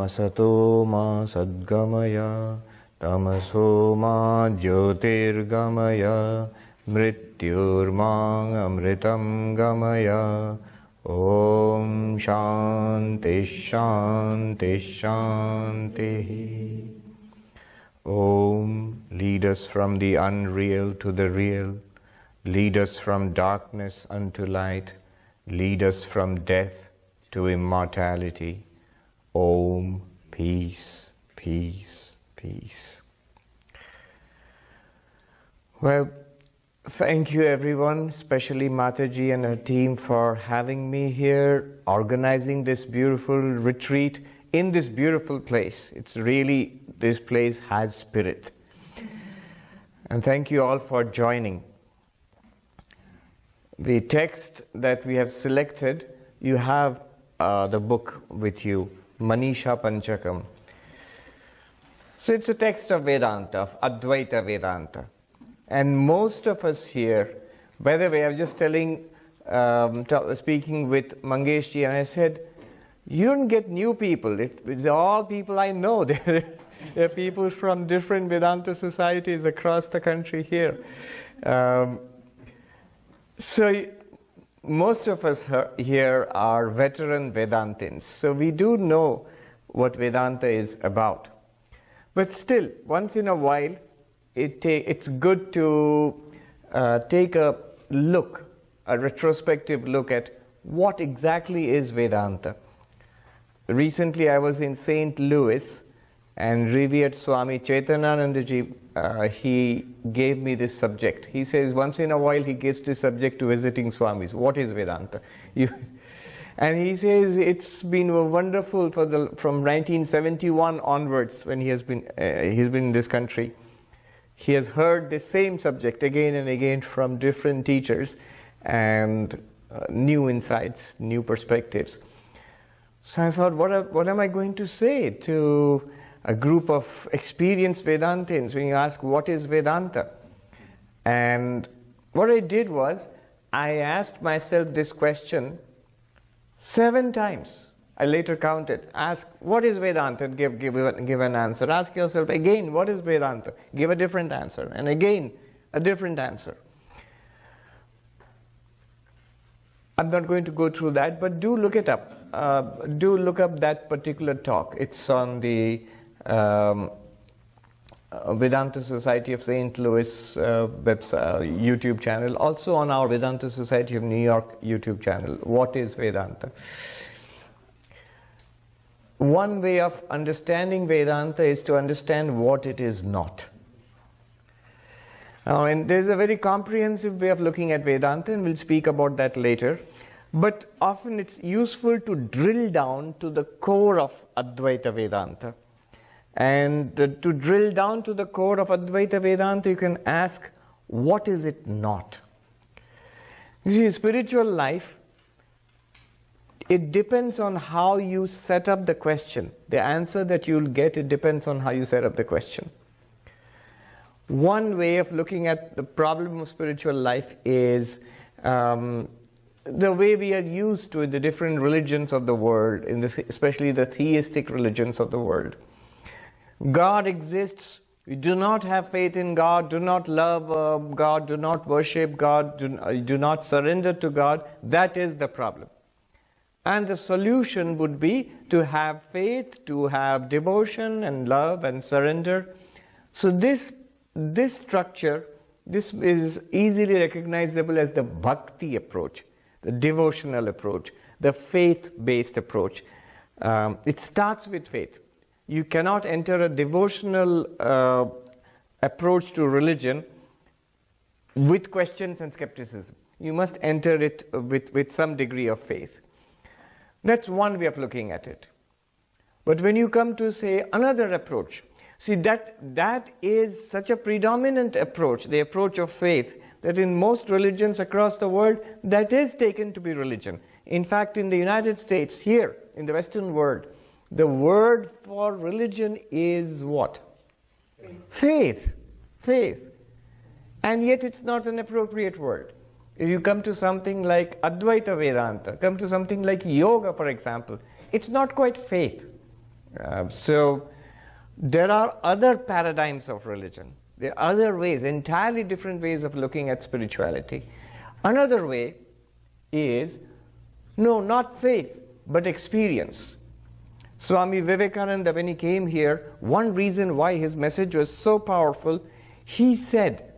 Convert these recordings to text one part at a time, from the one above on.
Tamasato ma sadgamaya, tamaso ma jyotirgamaya, mrityurma amritam gamaya. Om Shanti Shanti Shanti. Om, lead us from the unreal to the real, lead us from darkness unto light, lead us from death to immortality. Om, peace, peace, peace. Well, thank you everyone, especially Mataji and her team for having me here, organizing this beautiful retreat in this beautiful place. It's really, this place has spirit. And thank you all for joining. The text that we have selected, you have the book with you, Manisha Panchakam. So it's a text of Vedanta, of Advaita Vedanta. And most of us here, by the way, I was just speaking with Mangeshji, and I said, you don't get new people. They're all people I know. They're people from different Vedanta societies across the country here. So most of us here are veteran Vedantins. So we do know what Vedanta is about. But still, once in a while, it's good to take a look, a retrospective look at what exactly is Vedanta. Recently I was in St. Louis, and revered Swami Chaitananandaji, he gave me this subject. He says once in a while he gives this subject to visiting Swamis. What is Vedanta? And he says it's been wonderful from 1971 onwards, when he's been in this country. He has heard the same subject again and again from different teachers, and new insights, new perspectives. So I thought, what am I going to say to a group of experienced Vedantins when you ask what is Vedanta? And what I did was, I asked myself this question 7 times. I later counted. Ask, what is Vedanta? Give an answer. Ask yourself again, what is Vedanta? Give a different answer. And again, a different answer. I'm not going to go through that, but do look it up. Do look up that particular talk. It's on the Vedanta Society of St. Louis YouTube channel, also on our Vedanta Society of New York YouTube channel. What is Vedanta? One way of understanding Vedanta is to understand what it is not. Now, and there's a very comprehensive way of looking at Vedanta, and we'll speak about that later. But often it's useful to drill down to the core of Advaita Vedanta. And to drill down to the core of Advaita Vedanta, you can ask, what is it not? You see, spiritual life, it depends on how you set up the question. The answer that you'll get, it depends on how you set up the question. One way of looking at the problem of spiritual life is the way we are used to in the different religions of the world, especially the theistic religions of the world. God exists. We do not have faith in God, do not love God, do not worship God, do not surrender to God. That is the problem. And the solution would be to have faith, to have devotion and love and surrender. So this structure, this is easily recognizable as the bhakti approach, the devotional approach, the faith-based approach. It starts with faith. You cannot enter a devotional approach to religion with questions and skepticism. You must enter it with some degree of faith. That's one way of looking at it. But when you come to, say, another approach, see, that is such a predominant approach, the approach of faith, that in most religions across the world, that is taken to be religion. In fact, in the United States, here, in the Western world, the word for religion is what? Faith. Faith. And yet it's not an appropriate word. If you come to something like Advaita Vedanta, come to something like yoga, for example, it's not quite faith. So there are other paradigms of religion. There are other ways, entirely different ways of looking at spirituality. Another way is, no, not faith, but experience. Swami Vivekananda, when he came here, one reason why his message was so powerful, he said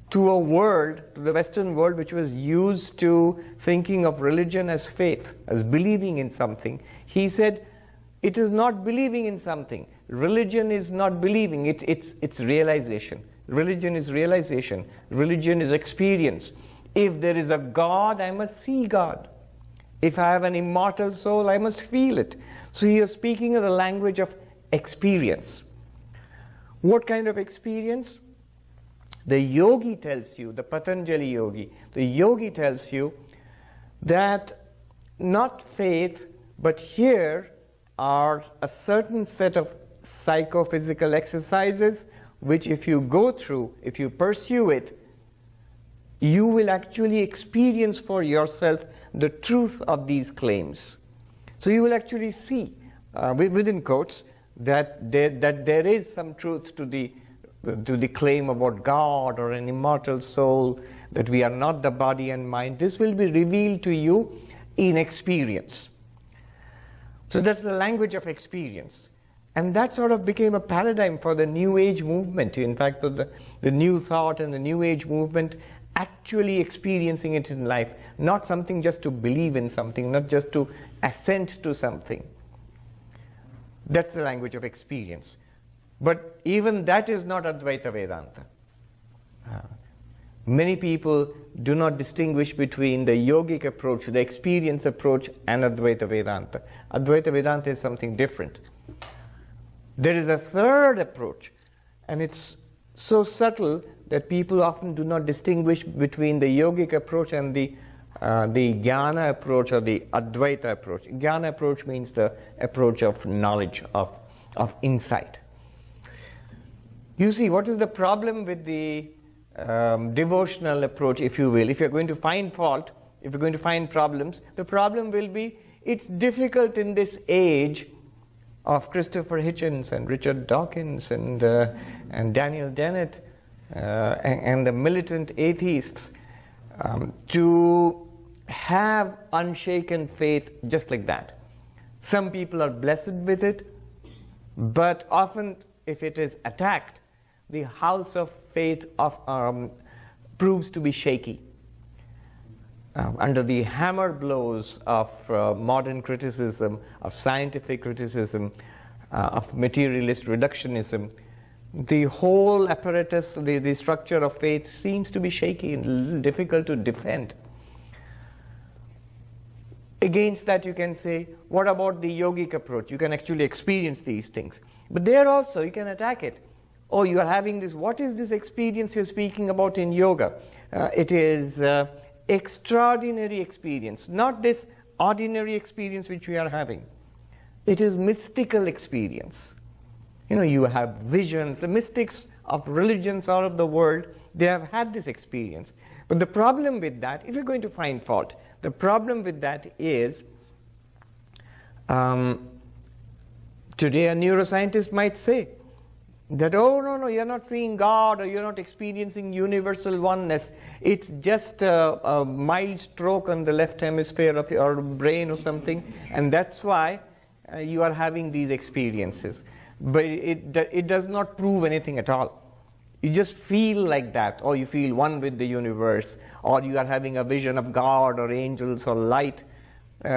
to a world, to the Western world, which was used to thinking of religion as faith, as believing in something, he said, it is not believing in something. Religion is not believing, it's realization. Religion is realization. Religion is experience. If there is a God, I must see God. If I have an immortal soul, I must feel it. So he is speaking of the language of experience. What kind of experience? The yogi tells you, the Patanjali yogi, the yogi tells you that not faith, but here are a certain set of psychophysical exercises which if you go through, if you pursue it, you will actually experience for yourself the truth of these claims. So you will actually see, within quotes, that there is some truth to the claim about God or an immortal soul, that we are not the body and mind. This will be revealed to you in experience. So that's the language of experience. And that sort of became a paradigm for the New Age movement. In fact, the New Thought and the New Age movement actually experiencing it in life, not something just to believe in something, not just to assent to something. That's the language of experience. But even that is not Advaita Vedanta. Many people do not distinguish between the yogic approach, the experience approach, and Advaita Vedanta. Advaita Vedanta is something different. There is a third approach, and it's so subtle that people often do not distinguish between the yogic approach and the jnana approach or the Advaita approach. Jnana approach means the approach of knowledge, of insight. You see, what is the problem with the devotional approach, if you will? If you're going to find fault, if you're going to find problems, the problem will be it's difficult in this age of Christopher Hitchens and Richard Dawkins and Daniel Dennett and the militant atheists to have unshaken faith just like that. Some people are blessed with it, but often if it is attacked, the house of faith proves to be shaky. Under the hammer blows of modern criticism, of scientific criticism, of materialist reductionism, the whole apparatus, the structure of faith seems to be shaky and a little difficult to defend. Against that you can say, what about the yogic approach? You can actually experience these things. But there also you can attack it. Oh, you are having this, what is this experience you're speaking about in yoga? It is extraordinary experience, not this ordinary experience which we are having. It is mystical experience. You know, you have visions. The mystics of religions all over the world, they have had this experience. But the problem with that, if you're going to find fault, the problem with that is today a neuroscientist might say that, oh, no, you're not seeing God or you're not experiencing universal oneness. It's just a mild stroke on the left hemisphere of your brain or something, and that's why you are having these experiences. But it does not prove anything at all. You just feel like that, or you feel one with the universe, or you are having a vision of God or angels or light.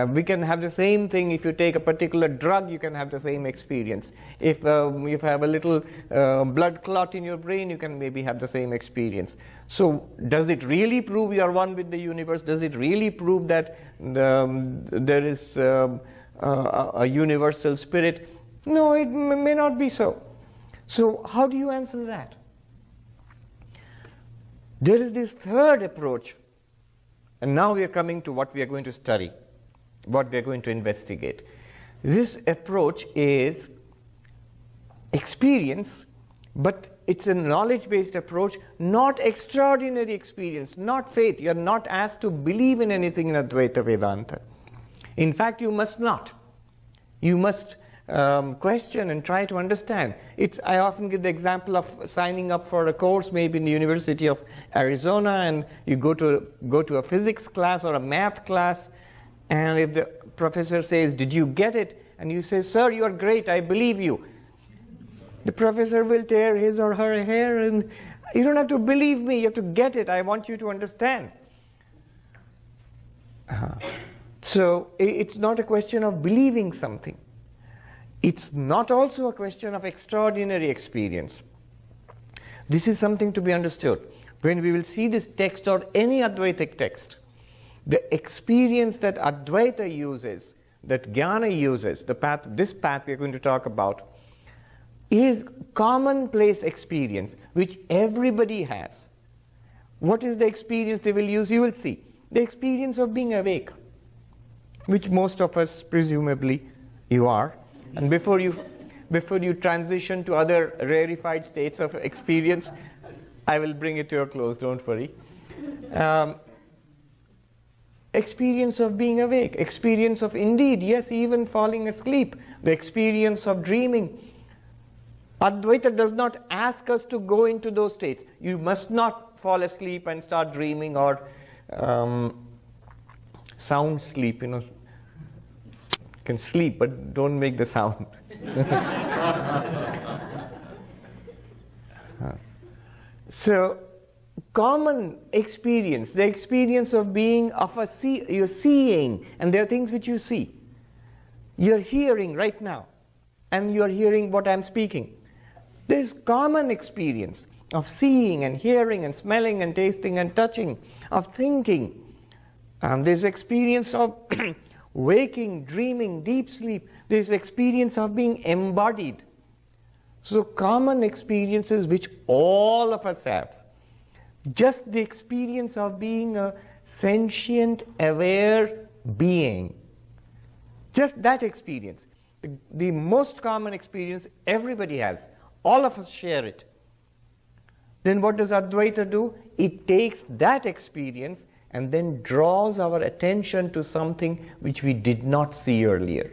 We can have the same thing. If you take a particular drug, you can have the same experience. If you have a little blood clot in your brain, you can maybe have the same experience. So does it really prove you are one with the universe? Does it really prove that there is a universal spirit? No, it may not be so. So how do you answer that? There is this third approach, and now we are coming to what we are going to study, what we are going to investigate. This approach is experience, but it's a knowledge-based approach, not extraordinary experience, not faith. You are not asked to believe in anything in Advaita Vedanta. In fact, you must not. You must question and try to understand. I often give the example of signing up for a course maybe in the University of Arizona, and you go to a physics class or a math class, and if the professor says, "Did you get it?" and you say, "Sir, you are great, I believe you," the professor will tear his or her hair, and you don't have to believe me, you have to get it, I want you to understand. So it's not a question of believing something. It's not also a question of extraordinary experience. This is something to be understood. When we will see this text or any Advaitic text, the experience that Advaita uses, that Jnana uses, this path we are going to talk about, is commonplace experience which everybody has. What is the experience they will use? You will see. The experience of being awake, which most of us presumably you are. And before you transition to other rarefied states of experience, I will bring it to a close, don't worry. Experience of being awake, experience of indeed, yes, even falling asleep, the experience of dreaming. Advaita does not ask us to go into those states. You must not fall asleep and start dreaming or sound sleep, You can sleep, but don't make the sound. So, common experience, the experience of being you're seeing, and there are things which you see. You're hearing right now, and you're hearing what I'm speaking. There's common experience of seeing and hearing and smelling and tasting and touching, of thinking. There's experience of waking, dreaming, deep sleep. There's experience of being embodied. So common experiences which all of us have. Just the experience of being a sentient, aware being. Just that experience. The most common experience everybody has. All of us share it. Then what does Advaita do? It takes that experience and then draws our attention to something which we did not see earlier.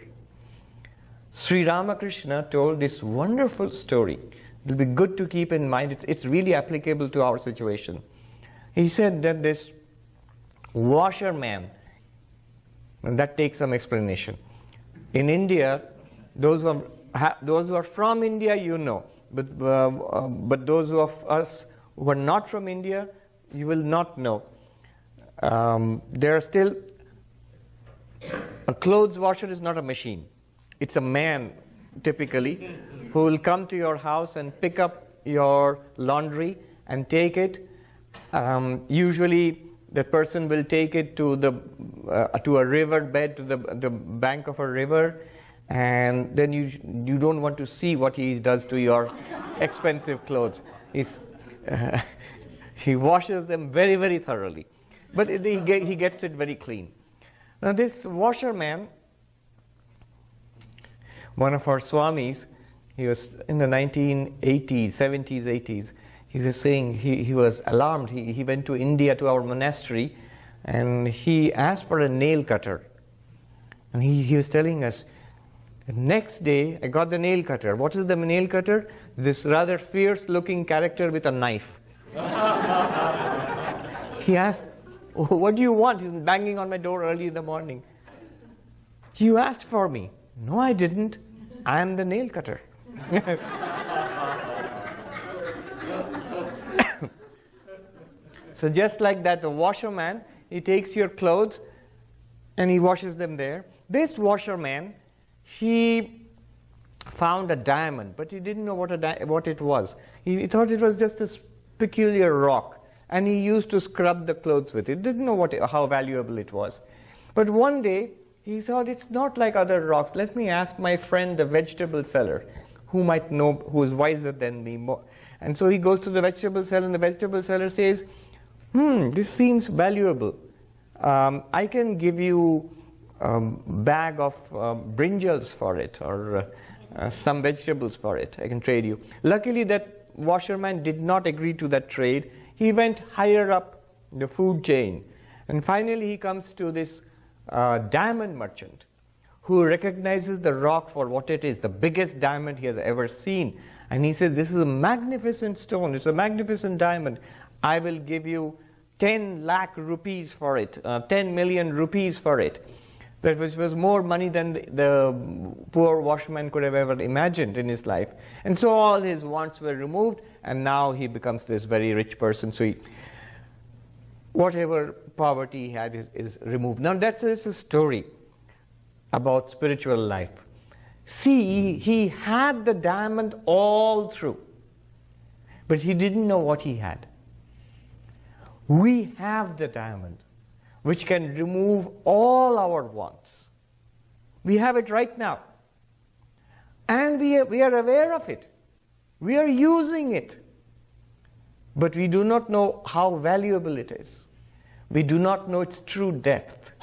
Sri Ramakrishna told this wonderful story. It will be good to keep in mind. It's really applicable to our situation. He said that this washerman, and that takes some explanation. In India, those who are from India, but those of us who are not from India, you will not know. There are still, a clothes washer is not a machine. It's a man, typically, who will come to your house and pick up your laundry and take it. Usually, the person will take it to a river bed, to the bank of a river, and then you don't want to see what he does to your expensive clothes. He washes them very, very thoroughly, but he gets it very clean. Now, this washerman, one of our Swamis, he was in the 1980s, 70s, 80s. He was saying he was alarmed. He went to India to our monastery, and he asked for a nail cutter. And he was telling us, the next day I got the nail cutter. What is the nail cutter? This rather fierce-looking character with a knife. He asked, "Oh, what do you want?" He's banging on my door early in the morning. "You asked for me." "No, I didn't. I am the nail cutter." So just like that, the washerman, he takes your clothes and he washes them there. This washerman, he found a diamond, but he didn't know what it was. He thought it was just a peculiar rock, and he used to scrub the clothes with it. Didn't know how valuable it was. But one day, he thought, it's not like other rocks. Let me ask my friend, the vegetable seller, who might know, who is wiser than me more. And so he goes to the vegetable seller, and the vegetable seller says, this seems valuable. I can give you a bag of brinjals for it, or some vegetables for it. I can trade you. Luckily, that washerman did not agree to that trade. He went higher up the food chain. And finally, he comes to this diamond merchant, who recognizes the rock for what it is, the biggest diamond he has ever seen. And he says, this is a magnificent stone, it's a magnificent diamond. I will give you 10 lakh rupees for it, 10 million rupees for it. That which was more money than the poor washerman could have ever imagined in his life. And so all his wants were removed, and now he becomes this very rich person. So whatever poverty he had is removed. Now that's a story about spiritual life. See, he had the diamond all through, but he didn't know what he had. We have the diamond, which can remove all our wants. We have it right now. And we are aware of it. We are using it. But we do not know how valuable it is. We do not know its true depth.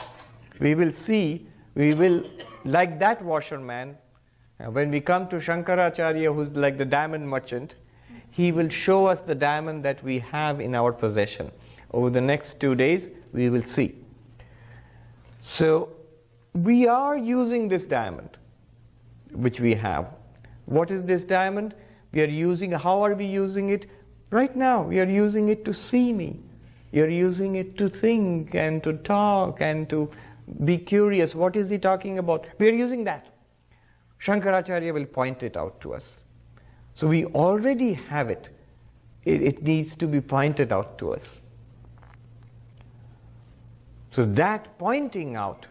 We will see, like that washerman, when we come to Shankaracharya, who's like the diamond merchant, he will show us the diamond that we have in our possession. Over the next 2 days, we will see. So, we are using this diamond, which we have. What is this diamond? We are using, how are we using it? Right now, we are using it to see me. You're using it to think and to talk and to be curious. What is he talking about? We are using that. Shankaracharya will point it out to us. So we already have it. It needs to be pointed out to us. So that pointing out,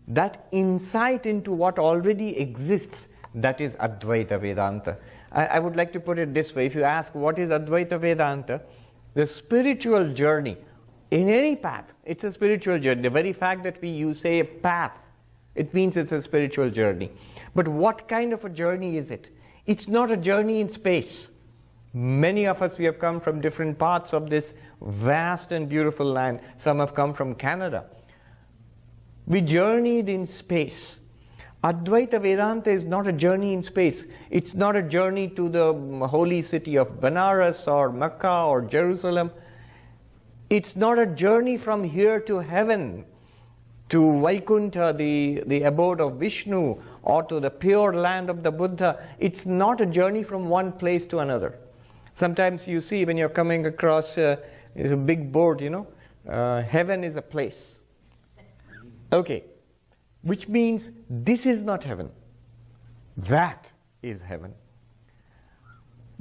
that insight into what already exists, that is Advaita Vedanta. I would like to put it this way. If you ask what is Advaita Vedanta, the spiritual journey in any path, it's a spiritual journey. The very fact that you say a path, it means it's a spiritual journey. But what kind of a journey is it? It's not a journey in space. Many of us, we have come from different parts of this vast and beautiful land. Some have come from Canada. We journeyed in space. Advaita Vedanta is not a journey in space. It's not a journey to the holy city of Benares or Mecca or Jerusalem. It's not a journey from here to heaven, to Vaikuntha, the abode of Vishnu, or to the pure land of the Buddha. It's not a journey from one place to another. Sometimes you see when you're coming across a big board, heaven is a place. Okay, which means this is not heaven. That is heaven.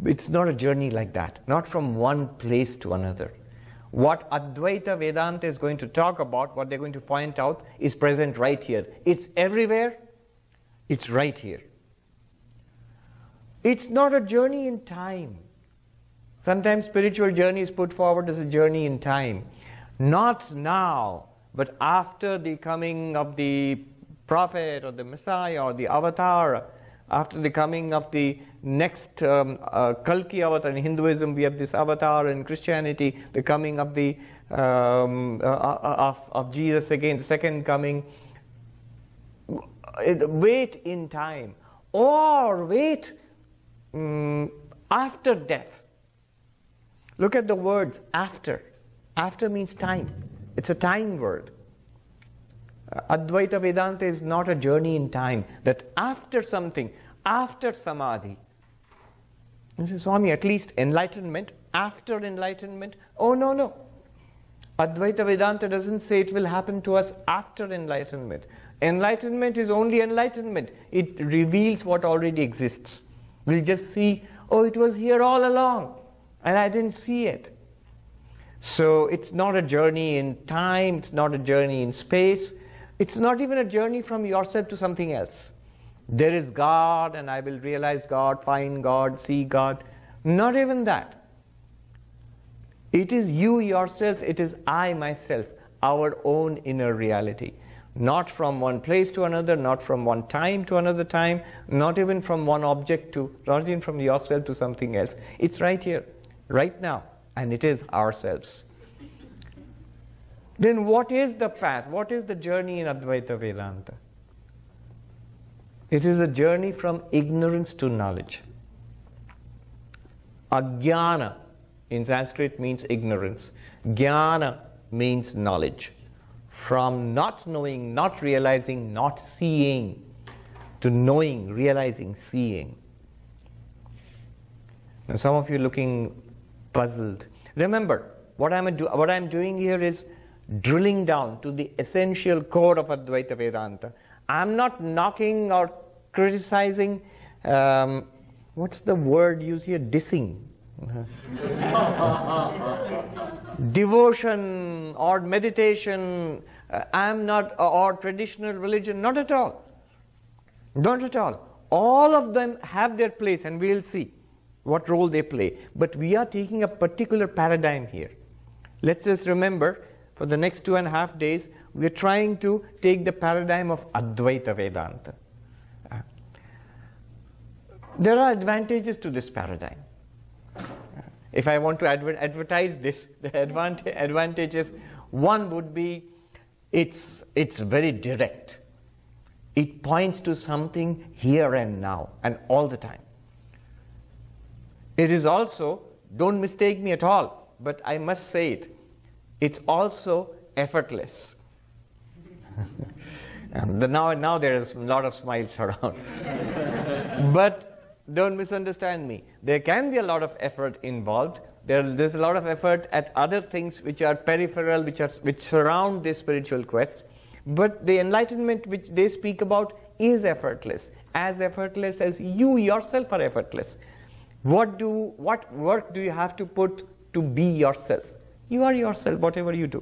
It's not a journey like that, not from one place to another. What Advaita Vedanta is going to talk about, what they're going to point out, is present right here. It's everywhere, it's right here. It's not a journey in time. Sometimes spiritual journey is put forward as a journey in time. Not now, but after the coming of the prophet or the Messiah or the avatar, after the coming of the next Kalki avatar. In Hinduism we have this avatar, in Christianity the coming of the of Jesus again, the second coming. Wait in time, or wait after death. Look at the words after. After means time. It's a time word. Advaita Vedanta is not a journey in time, that after something, after samadhi. You say, Swami, at least enlightenment, after enlightenment? Oh, no. Advaita Vedanta doesn't say it will happen to us after enlightenment. Enlightenment is only enlightenment. It reveals what already exists. We'll just see, oh, it was here all along, and I didn't see it. So it's not a journey in time, it's not a journey in space, it's not even a journey from yourself to something else. There is God and I will realize God, find God, see God. Not even that. It is you yourself, it is I myself, our own inner reality. Not from one place to another, not from one time to another time, not even from one object to, not even from yourself to something else. It's right here, right now, and it is ourselves. Then what is the path? What is the journey in Advaita Vedanta? It is a journey from ignorance to knowledge. Ajnana in Sanskrit means ignorance. Jnana means knowledge. from not knowing, not realizing, not seeing, to knowing, realizing, seeing. Now some of you looking puzzled. Remember, what I'm doing here is drilling down to the essential core of Advaita Vedanta. I'm not knocking or criticizing, what's the word used here? Dissing. Devotion or meditation, I'm not, or traditional religion, not at all. Not at all. All of them have their place, and we'll see what role they play. But we are taking a particular paradigm here. Let's just remember, for the next 2.5 days, we're trying to take the paradigm of Advaita Vedanta. There are advantages to this paradigm. If I want to advertise this, the advantages, one would be it's very direct. It points to something here and now and all the time. It is also, don't mistake me at all, but I must say it, it's also effortless. And now there is a lot of smiles around. But don't misunderstand me. There can be a lot of effort involved. There's a lot of effort at other things which are peripheral, which surround this spiritual quest. But the enlightenment which they speak about is effortless as you yourself are effortless. What work do you have to put to be yourself? You are yourself, whatever you do.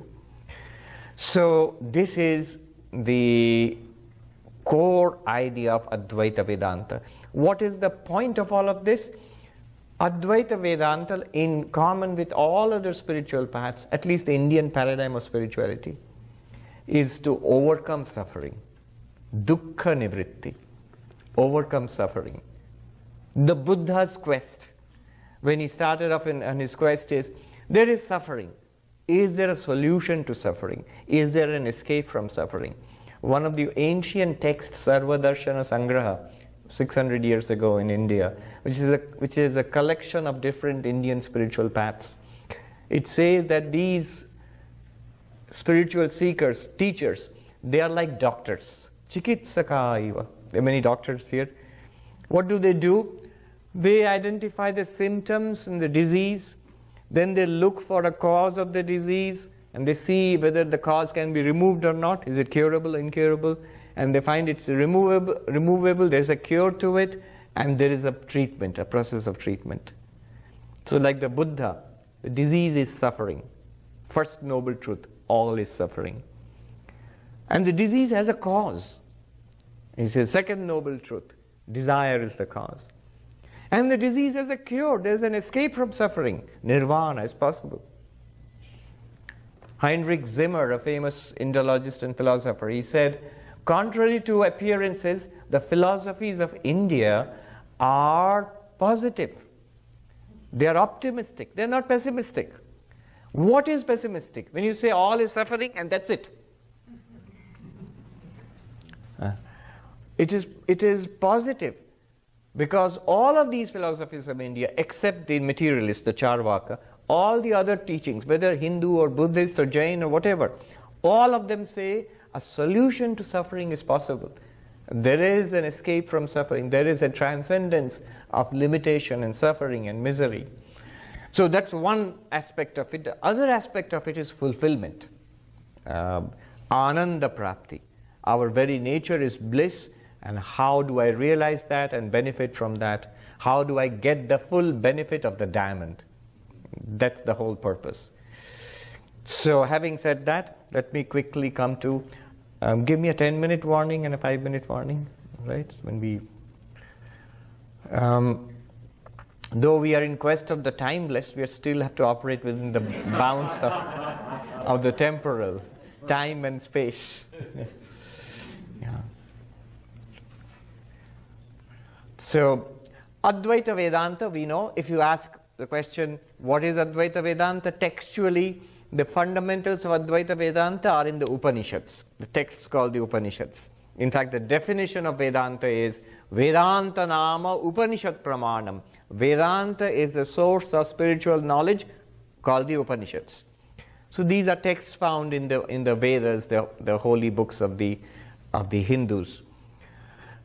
So this is the core idea of Advaita Vedanta. What is the point of all of this? Advaita Vedanta, in common with all other spiritual paths, at least the Indian paradigm of spirituality, is to overcome suffering. Dukkha nivritti. Overcome suffering. The Buddha's quest, when he started off on his quest, is there is suffering. Is there a solution to suffering? Is there an escape from suffering? One of the ancient texts, Sarvadarshana Sangraha, 600 years ago in India, which is a collection of different Indian spiritual paths. It says that these spiritual seekers, teachers, they are like doctors. Chikitsaka iva. There are many doctors here. What do? They identify the symptoms and the disease. Then they look for a cause of the disease, and they see whether the cause can be removed or not. Is it curable, incurable? And they find it's removable, there's a cure to it, and there is a treatment, a process of treatment. So like the Buddha, the disease is suffering. First noble truth, all is suffering. And the disease has a cause. He says, second noble truth, desire is the cause. And the disease has a cure, there's an escape from suffering. Nirvana is possible. Heinrich Zimmer, a famous Indologist and philosopher, he said, contrary to appearances, the philosophies of India are positive. They are optimistic. They are not pessimistic. What is pessimistic? When you say all is suffering and that's it. It is positive, because all of these philosophies of India, except the materialist, the Charvaka, all the other teachings, whether Hindu or Buddhist or Jain or whatever, all of them say a solution to suffering is possible. There is an escape from suffering. There is a transcendence of limitation and suffering and misery. So that's one aspect of it. The other aspect of it is fulfillment. Ananda prapti. Our very nature is bliss, and how do I realize that and benefit from that? How do I get the full benefit of the diamond? That's the whole purpose. So having said that, let me quickly come to, give me a 10-minute warning and a 5-minute warning, right? When we, though we are in quest of the timeless, we still have to operate within the bounds of the temporal, time and space. Yeah. So, Advaita Vedanta, we know, if you ask the question, what is Advaita Vedanta? Textually, the fundamentals of Advaita Vedanta are in the Upanishads. The texts called the Upanishads. In fact, the definition of Vedanta is Vedanta Nama Upanishad Pramanam. Vedanta is the source of spiritual knowledge called the Upanishads. So these are texts found in the Vedas, the holy books of the Hindus.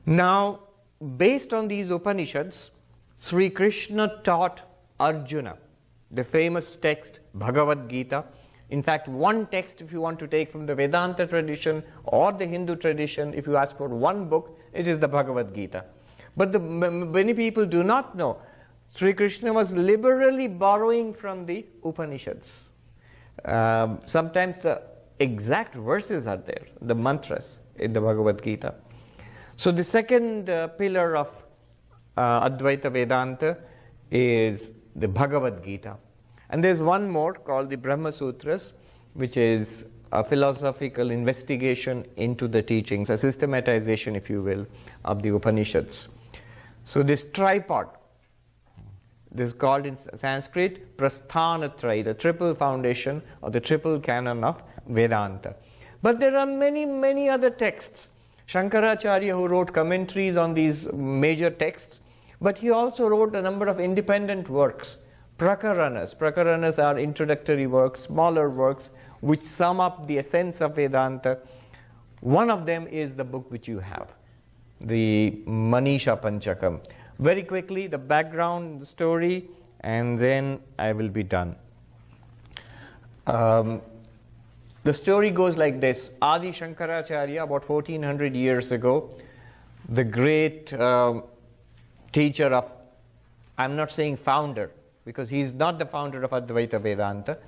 Now, based on these Upanishads, Sri Krishna taught Arjuna the famous text Bhagavad Gita. In fact, one text, if you want to take from the Vedanta tradition or the Hindu tradition, if you ask for one book, it is the Bhagavad Gita. But many people do not know Sri Krishna was liberally borrowing from the Upanishads. Sometimes the exact verses are there, the mantras in the Bhagavad Gita. So the second pillar of Advaita Vedanta is the Bhagavad Gita. And there's one more called the Brahma Sutras, which is a philosophical investigation into the teachings, a systematization, if you will, of the Upanishads. So this tripod, this is called in Sanskrit Prasthanatraya, the triple foundation or the triple canon of Vedanta. But there are many, many other texts. Shankaracharya, who wrote commentaries on these major texts, but he also wrote a number of independent works, prakaranas. Prakaranas are introductory works, smaller works, which sum up the essence of Vedanta. One of them is the book which you have, the Manisha Panchakam. Very quickly, the background, the story, and then I will be done. The story goes like this. Adi Shankaracharya, about 1400 years ago, the great teacher of, I'm not saying founder, because he is not the founder of Advaita Vedanta.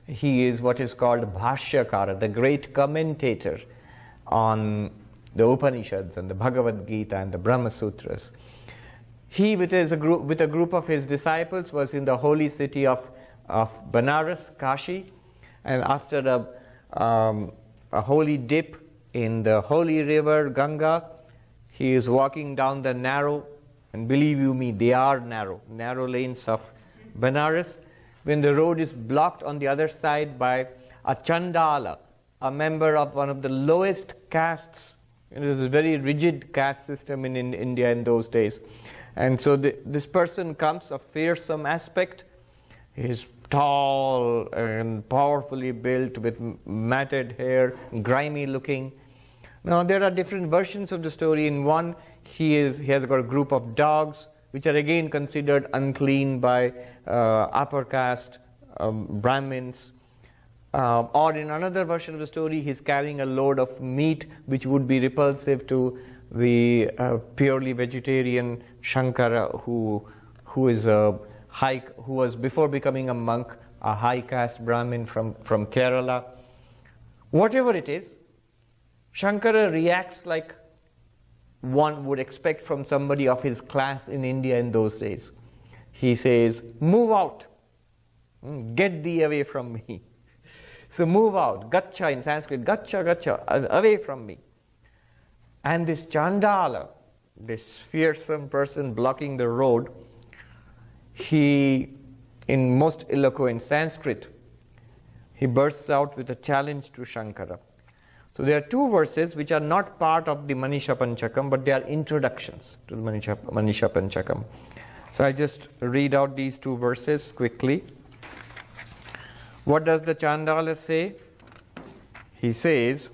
He is what is called Bhashyakara, the great commentator on the Upanishads and the Bhagavad Gita and the Brahma Sutras. He, with a group of his disciples, was in the holy city of Banaras, Kashi, and after a holy dip in the holy river Ganga, he is walking down the narrow, and believe you me, they are narrow lanes of Banaras, when the road is blocked on the other side by a chandala, a member of one of the lowest castes. It was a very rigid caste system in India in those days. And so this person comes of fearsome aspect. He is tall and powerfully built with matted hair, grimy looking. Now there are different versions of the story. In one, he has got a group of dogs, which are again considered unclean by upper caste Brahmins. Or in another version of the story, he's carrying a load of meat which would be repulsive to the purely vegetarian Shankara, who was before becoming a monk, a high caste Brahmin from Kerala. Whatever it is, Shankara reacts like one would expect from somebody of his class in India in those days. He says, "Move out, get thee away from me." So move out, gacha in Sanskrit, gacha, away from me. And this chandala, this fearsome person blocking the road, he, in most eloquent Sanskrit, he bursts out with a challenge to Shankara. So there are two verses which are not part of the Manisha Panchakam, but they are introductions to the Manisha Panchakam. So I just read out these two verses quickly. What does the Chandala say? He says,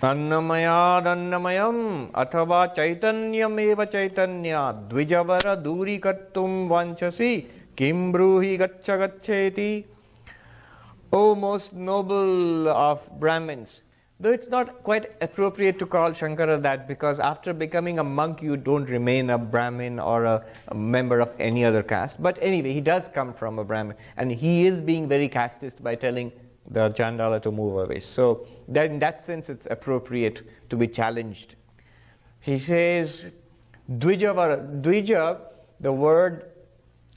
Annamayad annamayam athava chaitanyam eva chaitanya dvijavara duri kartum vanchasi kim bruhi gaccha gaccheti. O most noble of Brahmins. Though it's not quite appropriate to call Shankara that, because after becoming a monk you don't remain a Brahmin or a member of any other caste. But anyway, he does come from a Brahmin, and he is being very casteist by telling the Chandala to move away. So that in that sense it's appropriate to be challenged. He says, Dvijavara. Dvija, the word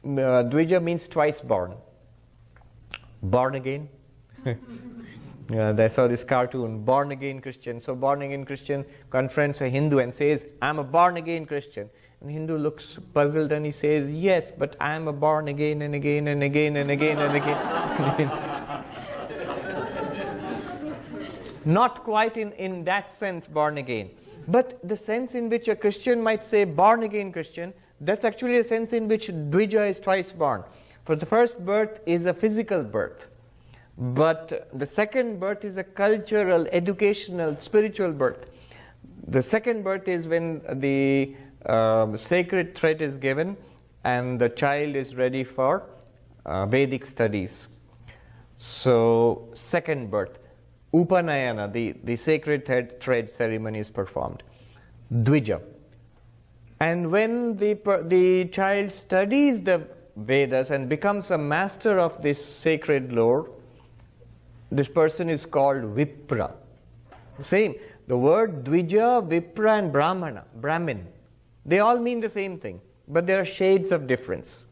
Dvija means twice born. Born again. Yeah, I saw this cartoon, born again Christian. So born again Christian confronts a Hindu and says, "I'm a born again Christian." And the Hindu looks puzzled and he says, "Yes, but I'm a born again and again and again and again and again." Not quite in that sense born again. But the sense in which a Christian might say born again Christian That's actually a sense in which Dvija is twice born. For the first birth is a physical birth, but the second birth is a cultural, educational, spiritual birth. The second birth is when the sacred thread is given and the child is ready for Vedic studies. So, second birth. Upanayana, the sacred thread ceremony is performed. Dvija. And when the child studies the Vedas and becomes a master of this sacred lore, this person is called Vipra. Same. The word Dvija, Vipra and Brahmin, they all mean the same thing, but there are shades of difference.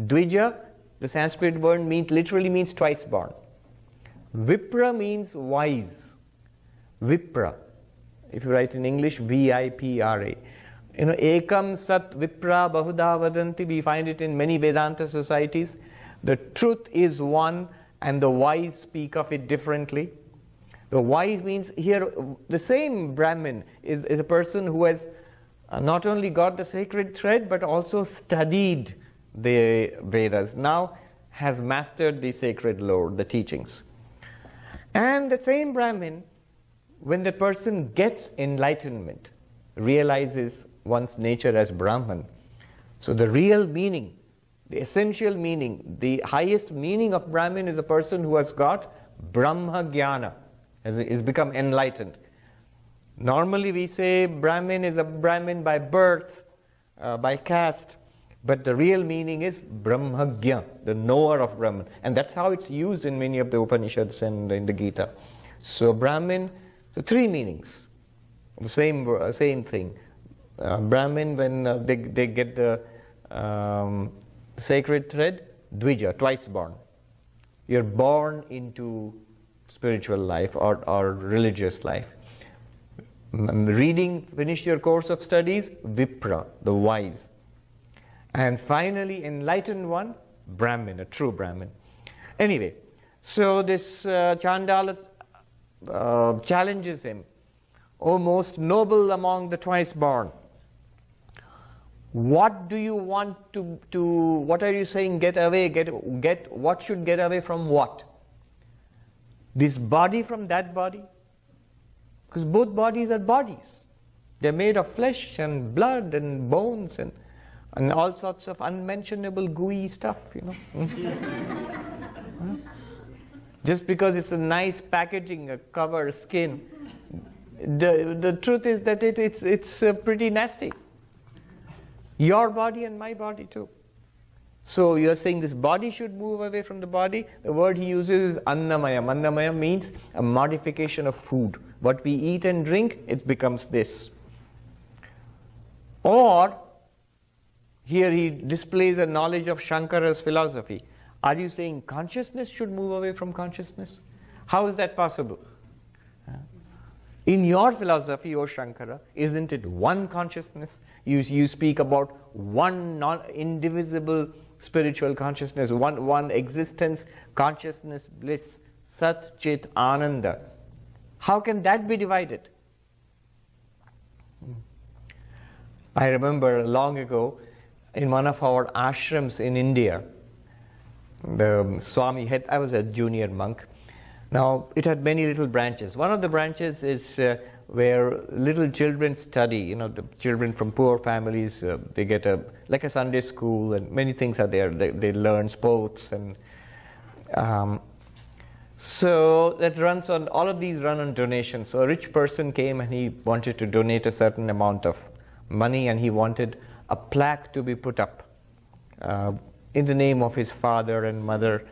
Dvija, the Sanskrit word, literally means twice born. Vipra means wise. Vipra. If you write in English, V-I-P-R-A. Ekam sat vipra bahuda vadanti, we find it in many Vedanta societies. The truth is one and the wise speak of it differently. The wise means here, the same Brahmin is a person who has not only got the sacred thread but also studied the Vedas, now has mastered the sacred lore, the teachings. And the same Brahmin, when the person gets enlightenment, realizes one's nature as Brahman. So the real meaning, the essential meaning, the highest meaning of Brahmin is a person who has got Brahma Jnana, has become enlightened. Normally we say Brahmin is a Brahmin by birth, by caste, but the real meaning is Brahmagya, the knower of Brahman. And that's how it's used in many of the Upanishads and in the Gita. So Brahmin, so three meanings, the same thing. Brahmin, when they get the sacred thread, Dvija, twice born. You're born into spiritual life or religious life. Finish your course of studies, Vipra, the wise. And finally, enlightened one, Brahmin, a true Brahmin. Anyway, so this Chandala challenges him. O most noble among the twice born, what do you want to what are you saying, get away, what should get away from what? This body from that body? Because both bodies are bodies. They're made of flesh and blood and bones and all sorts of unmentionable gooey stuff, Just because it's a nice packaging, a cover, skin, the truth is that it's pretty nasty. Your body and my body too. So you're saying this body should move away from the body. The word he uses is annamayam. Annamayam means a modification of food. What we eat and drink, it becomes this. Or, here he displays a knowledge of Shankara's philosophy. Are you saying consciousness should move away from consciousness? How is that possible? In your philosophy, O Shankara, isn't it one consciousness? You speak about one indivisible spiritual consciousness, one existence, consciousness, bliss, Sat Chit Ananda. How can that be divided? I remember long ago in one of our ashrams in India, the Swami had, I was a junior monk. Now, it had many little branches. One of the branches is where little children study. The children from poor families, they get like a Sunday school, and many things are there. They learn sports, and so that runs on. All of these run on donations. So a rich person came and he wanted to donate a certain amount of money, and he wanted a plaque to be put up in the name of his father and mother,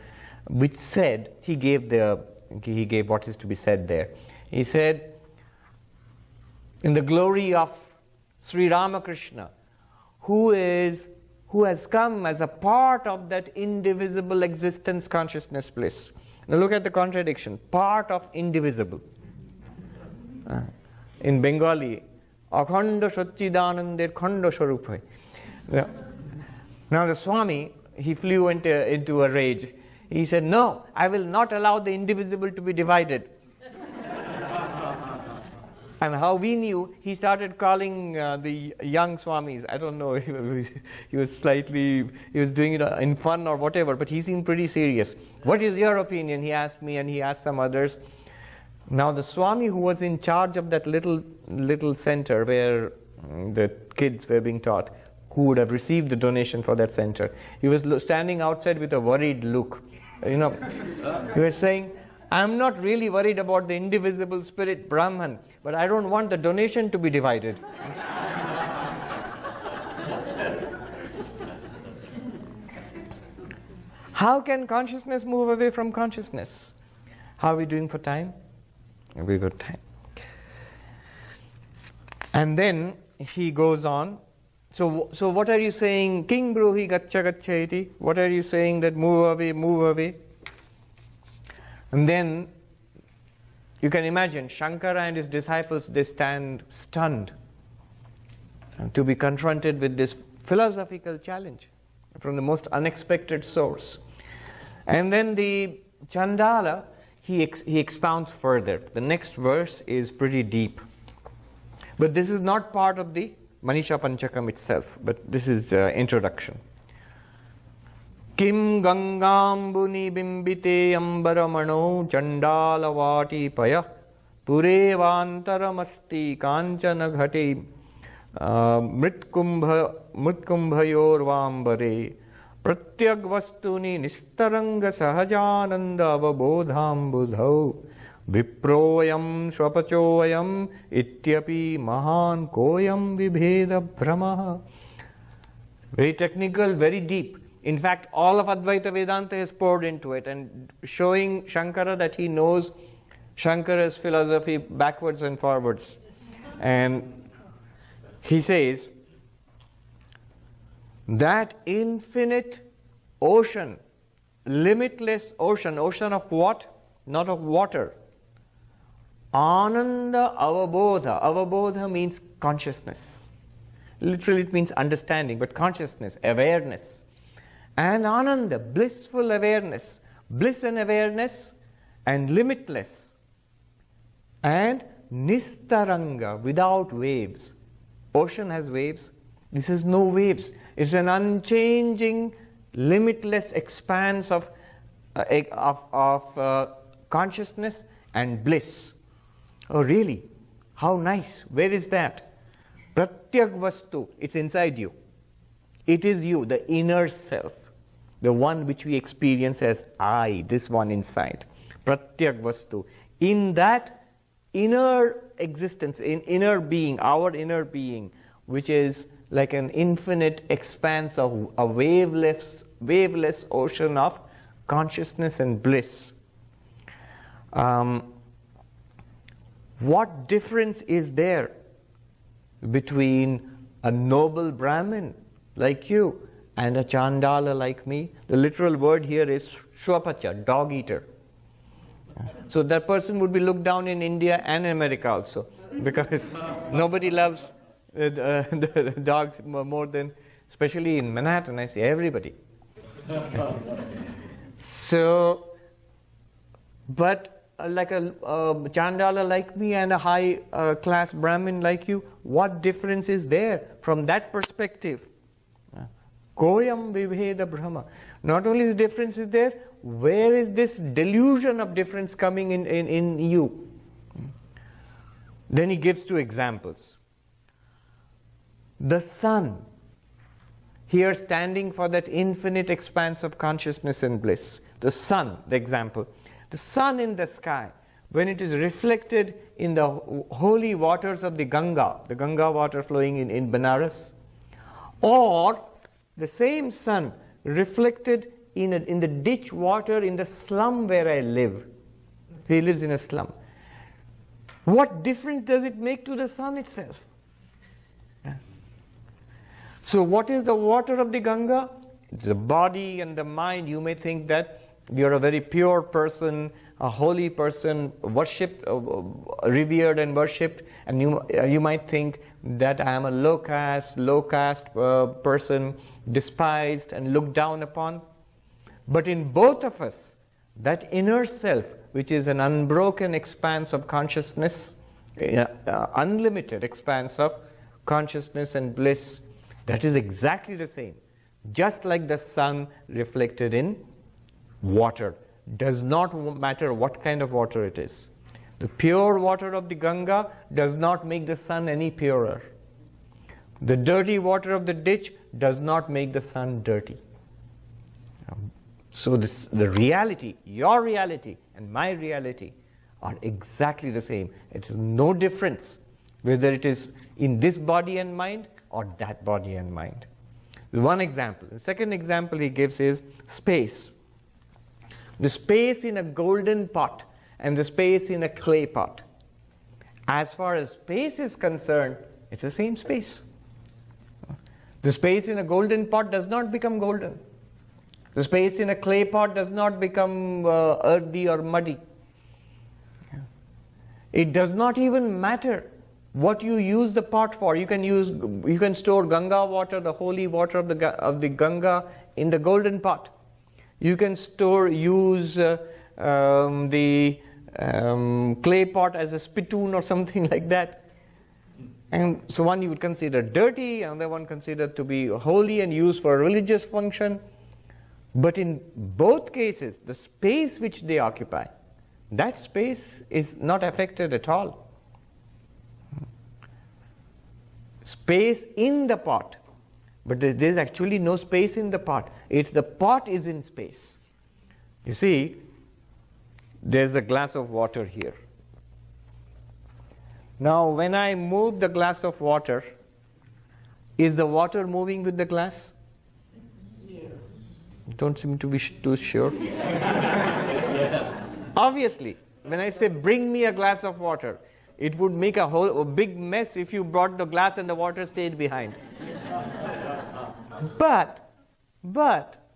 which said, he gave what is to be said there. He said, in the glory of Sri Ramakrishna, who has come as a part of that indivisible existence, consciousness, bliss. Now look at the contradiction. Part of indivisible. In Bengali, Akhanda Satchidanandir Khanda Swarupai. Now the Swami, he flew into a rage. He said, no, I will not allow the indivisible to be divided. And how we knew, he started calling the young Swamis. I don't know, he was doing it in fun or whatever, but he seemed pretty serious. What is your opinion? He asked me, and he asked some others. Now the Swami who was in charge of that little center where the kids were being taught, who would have received the donation for that center, he was standing outside with a worried look. He was saying, I'm not really worried about the indivisible spirit Brahman, but I don't want the donation to be divided. How can consciousness move away from consciousness? How are we doing for time? We got time. And then he goes on. So what are you saying? King bruhi gaccha gaccha iti. What are you saying that move away, move away? And then you can imagine Shankara and his disciples, they stand stunned to be confronted with this philosophical challenge from the most unexpected source. And then the chandala, he expounds further. The next verse is pretty deep. But this is not part of the Manisha Panchakam itself, but this is the introduction. Kim gangambuni bimbite ambaramano chandala vati paya purevantaramasti kanchana ghati mritkumbhayorvambare pratyag vastuni nistaranga sahajananda avabodhambudhau viproyam swapachoyam ityapi mahan koyam vibheda brahma. Very technical, very deep. In fact, all of Advaita Vedanta is poured into it and showing Shankara that he knows Shankara's philosophy backwards and forwards. And he says that infinite ocean, limitless ocean, ocean of what? Not of water. Ananda avabodha. Avabodha means consciousness. Literally it means understanding, but consciousness, awareness. And ananda, blissful awareness, bliss and awareness, and limitless. And nistaranga, without waves. Ocean has waves. This is no waves. It's an unchanging, limitless expanse of consciousness and bliss. Oh really? How nice. Where is that? Pratyag vastu. It's inside you. It is you, the inner self. The one which we experience as I, this one inside. Pratyag vastu. In that inner existence, in inner being, our inner being, which is like an infinite expanse of a waveless ocean of consciousness and bliss. What difference is there between a noble Brahmin like you and a chandala like me? The literal word here is shwapacha, dog eater. So that person would be looked down in India and America also, because nobody loves the dogs more than, especially in Manhattan, I see everybody. So, but like a chandala like me and a high class Brahmin like you, what difference is there from that perspective? Koyam vibheda brahma. Not only is difference is there, where is this delusion of difference coming in you? Then he gives two examples. The sun, here standing for that infinite expanse of consciousness and bliss. The sun, the example. The sun in the sky, when it is reflected in the holy waters of the Ganga water flowing in Benares, or the same sun reflected in the ditch water in the slum where I live. He lives in a slum. What difference does it make to the sun itself? Yeah. So what is the water of the Ganga? It's the body and the mind. You may think that you're a very pure person, a holy person, worshipped, revered and worshipped, and you might think that I am a low caste person, despised and looked down upon. But in both of us, that inner self, which is an unbroken expanse of consciousness unlimited expanse of consciousness and bliss. That is exactly the same. Just like the sun reflected in water. Does not matter what kind of water it is. The pure water of the Ganga does not make the sun any purer. The dirty water of the ditch does not make the sun dirty. So the reality, your reality and my reality are exactly the same. It is no difference whether it is in this body and mind or that body and mind. One example. The second example he gives is space. The space in a golden pot and the space in a clay pot. As far as space is concerned, it's the same space. The space in a golden pot does not become golden. The space in a clay pot does not become earthy or muddy. It does not even matter what you use the pot for. You can store Ganga water, the holy water of the Ganga, in the golden pot. You can use the clay pot as a spittoon or something like that. And so one you would consider dirty, another one considered to be holy and used for a religious function. But in both cases, the space which they occupy, that space is not affected at all. Space in the pot, but there is actually no space in the pot. The pot is in space. You see, there's a glass of water here. Now, when I move the glass of water, is the water moving with the glass? Yes. Don't seem to be too sure. Yes. Obviously, when I say bring me a glass of water, it would make a big mess if you brought the glass and the water stayed behind. But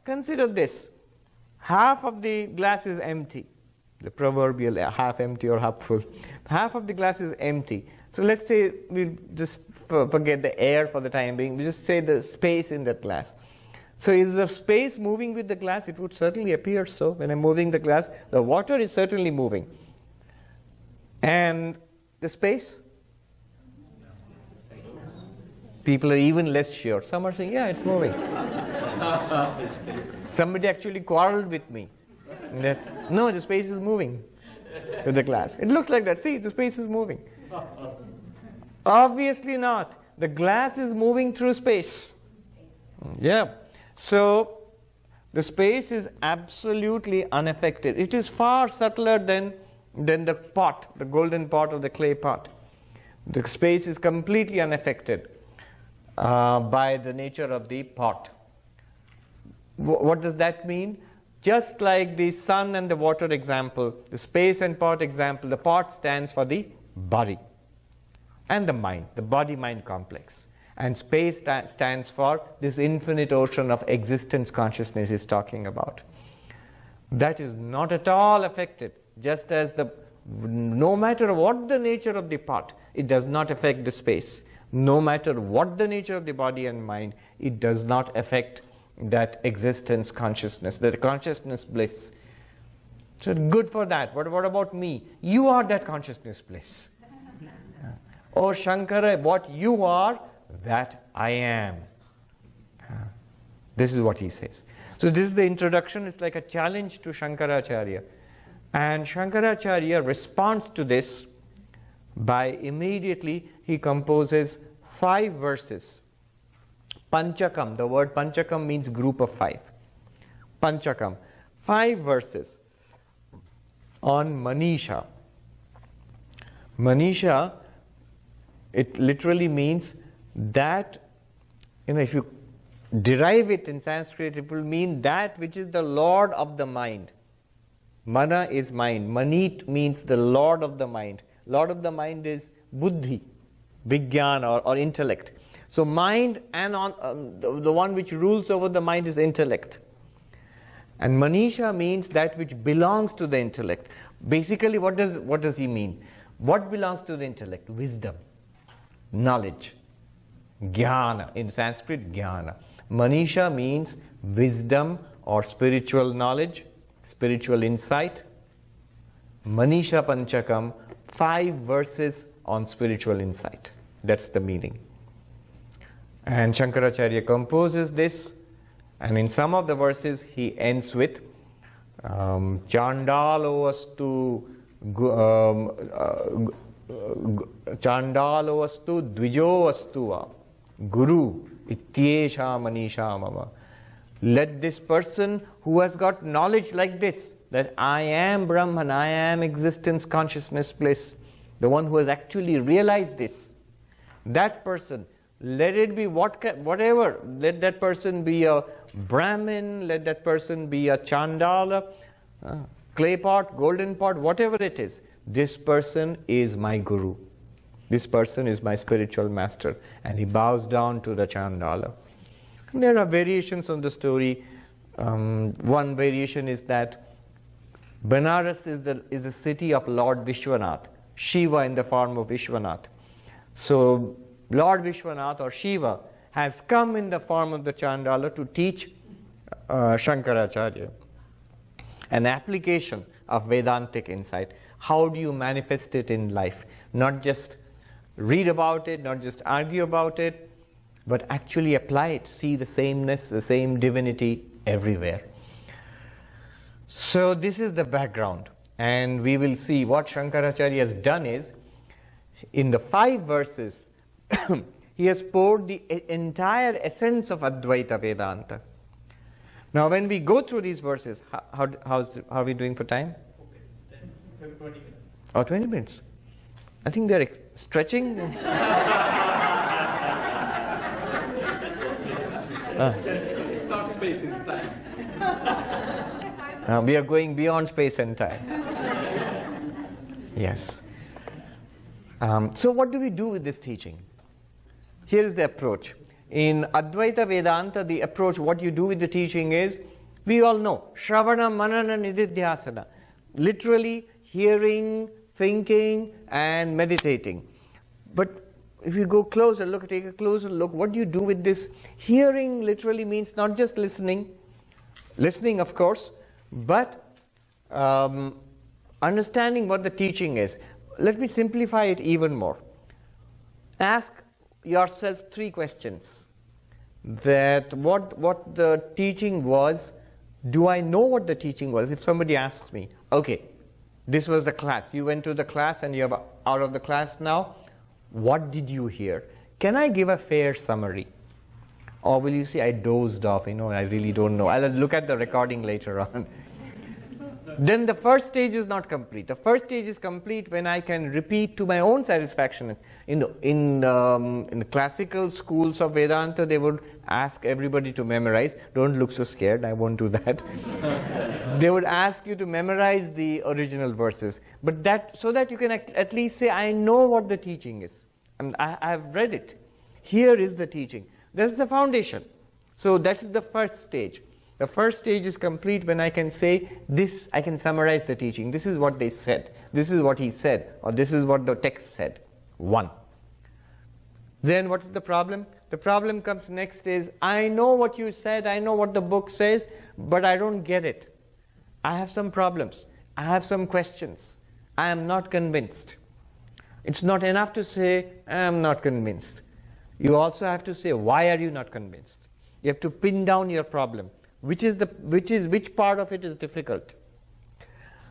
consider this. Half of the glass is empty. The proverbial half empty or half full. Half of the glass is empty. So let's say we just forget the air for the time being. We just say the space in that glass. So is the space moving with the glass? It would certainly appear so. When I'm moving the glass, the water is certainly moving. And the space? People are even less sure. Some are saying, yeah, it's moving. Somebody actually quarreled with me. That, no, the space is moving with the glass. It looks like that. See, the space is moving. Obviously not. The glass is moving through space. Yeah. So the space is absolutely unaffected. It is far subtler than the pot, the golden pot or the clay pot. The space is completely unaffected by the nature of the pot. What does that mean? Just like the sun and the water example, the space and pot example, the pot stands for the body and the mind, the body-mind complex. And space stands for this infinite ocean of existence consciousness is talking about. That is not at all affected, just as no matter what the nature of the pot, it does not affect the space. No matter what the nature of the body and mind, it does not affect that existence consciousness, that consciousness bliss. So good for that. What about me? You are that consciousness bliss. Oh Shankara, what you are, that I am. This is what he says. So this is the introduction. It's like a challenge to Shankaracharya. And Shankaracharya responds to this by immediately he composes 5 verses. Panchakam, the word Panchakam means group of 5. Panchakam, 5 verses on Manisha. Manisha, it literally means that, if you derive it in Sanskrit, it will mean that which is the lord of the mind. Mana is mind. Manit means the lord of the mind. Lord of the mind is buddhi, vijnana or intellect. So mind and the one which rules over the mind is intellect. And Manisha means that which belongs to the intellect. Basically, what does he mean? What belongs to the intellect? Wisdom, knowledge, jnana. In Sanskrit, jnana. Manisha means wisdom or spiritual knowledge, spiritual insight. Manisha Panchakam, 5 verses on spiritual insight. That's the meaning. And Shankaracharya composes this, and in some of the verses he ends with Chandalo astu Chandalo astu Dvijo astuva Guru ityesha Manisha mama. Let this person who has got knowledge like this, that I am Brahman, I am existence, consciousness, bliss, the one who has actually realized this, that person, let it be whatever, let that person be a Brahmin, let that person be a Chandala, clay pot, golden pot, whatever it is, this person is my Guru. This person is my spiritual master. And he bows down to the Chandala. And there are variations on the story. One variation is that Benares is the city of Lord Vishwanath, Shiva in the form of Vishwanath. So Lord Vishwanath or Shiva has come in the form of the Chandala to teach Shankaracharya an application of Vedantic insight. How do you manifest it in life? Not just read about it, not just argue about it, but actually apply it, see the sameness, the same divinity everywhere. So this is the background, and we will see what Shankaracharya has done is, in the 5 verses, he has poured the entire essence of Advaita Vedanta. Now when we go through these verses, how are we doing for time? 20 minutes. Oh, 20 minutes. I think they're stretching. It's not space, it's time. We are going beyond space and time. Yes. So what do we do with this teaching? Here is the approach. In Advaita Vedanta, the approach, what you do with the teaching is, we all know, Shravana, Manana, Nididhyasana. Literally hearing, thinking, and meditating. But if you go closer, take a closer look, what do you do with this? Hearing literally means not just listening, of course, but understanding what the teaching is. Let me simplify it even more. Ask yourself 3 questions. That what the teaching was, do I know what the teaching was? If somebody asks me, okay, this was the class, you went to the class and you're out of the class now, what did you hear? Can I give a fair summary? Or will you say I dozed off, I really don't know. I'll look at the recording later on. Then the first stage is not complete. The first stage is complete when I can repeat to my own satisfaction. In the classical schools of Vedanta, they would ask everybody to memorize. Don't look so scared, I won't do that. They would ask you to memorize the original verses, but so that you can at least say, I know what the teaching is, and I have read it. Here is the teaching. That's the foundation. So that's the first stage. The first stage is complete when I can say, this, I can summarize the teaching. This is what they said. This is what he said. Or this is what the text said. 1. Then what's the problem? The problem comes next is, I know what you said, I know what the book says, but I don't get it. I have some problems. I have some questions. I am not convinced. It's not enough to say, I am not convinced. You also have to say, why are you not convinced? You have to pin down your problem. Which part of it is difficult?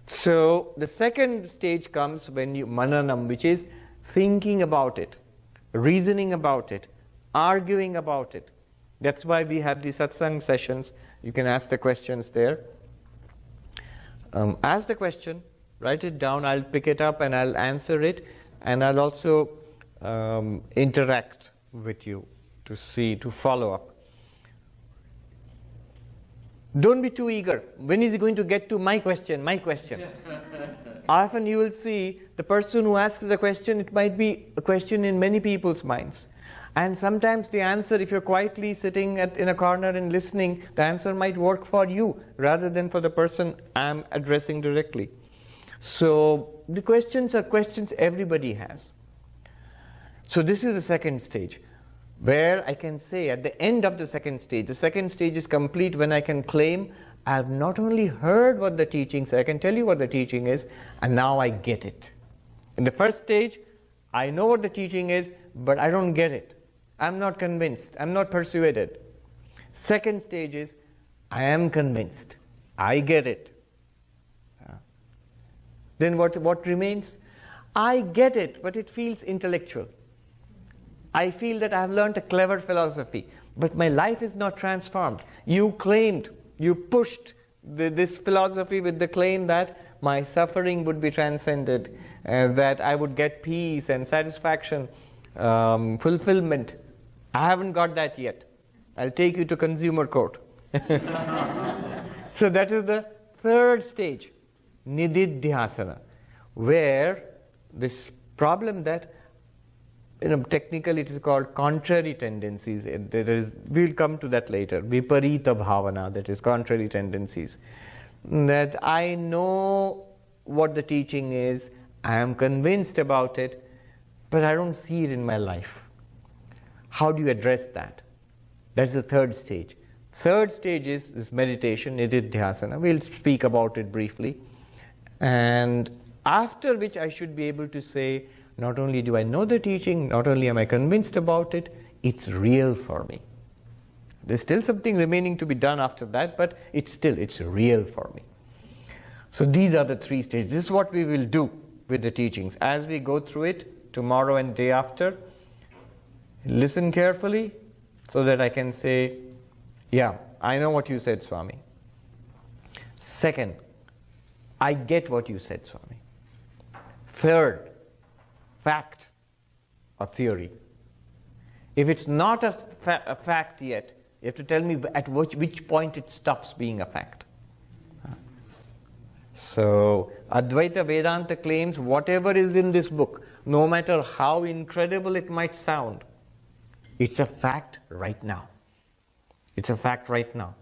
So the second stage comes when you mananam, which is thinking about it, reasoning about it, arguing about it. That's why we have the satsang sessions. You can ask the questions there. Ask the question, write it down, I'll pick it up and I'll answer it, and I'll also interact with you to follow up. Don't be too eager. When is he going to get to my question, my question? Often you will see the person who asks the question, it might be a question in many people's minds. And sometimes the answer, if you're quietly sitting in a corner and listening, the answer might work for you rather than for the person I'm addressing directly. So the questions are questions everybody has. So this is the second stage, where I can say at the end of the second stage is complete when I can claim I have not only heard what the teaching says, I can tell you what the teaching is, and now I get it. In the first stage, I know what the teaching is, but I don't get it. I'm not convinced. I'm not persuaded. Second stage is, I am convinced. I get it. Then what remains? I get it, but it feels intellectual. I feel that I have learned a clever philosophy, but my life is not transformed. You claimed, you pushed this philosophy with the claim that my suffering would be transcended, that I would get peace and satisfaction, fulfillment. I haven't got that yet. I'll take you to consumer court. So that is the third stage, nididhyasana, where this problem that, technically it is called contrary tendencies. We'll come to that later. Viparita bhavana, that is contrary tendencies. That I know what the teaching is, I am convinced about it, but I don't see it in my life. How do you address that? That's the third stage. Third stage is this meditation, nididhyasana. We'll speak about it briefly. And after which I should be able to say, not only do I know the teaching, not only am I convinced about it, it's real for me. There's still something remaining to be done after that, but it's real for me. So these are the three stages. This is what we will do with the teachings. As we go through it, tomorrow and day after, listen carefully so that I can say, yeah, I know what you said, Swami. Second, I get what you said, Swami. Third, fact or theory. If it's not a fact yet, you have to tell me at which point it stops being a fact. So, Advaita Vedanta claims whatever is in this book, no matter how incredible it might sound, it's a fact right now. It's a fact right now.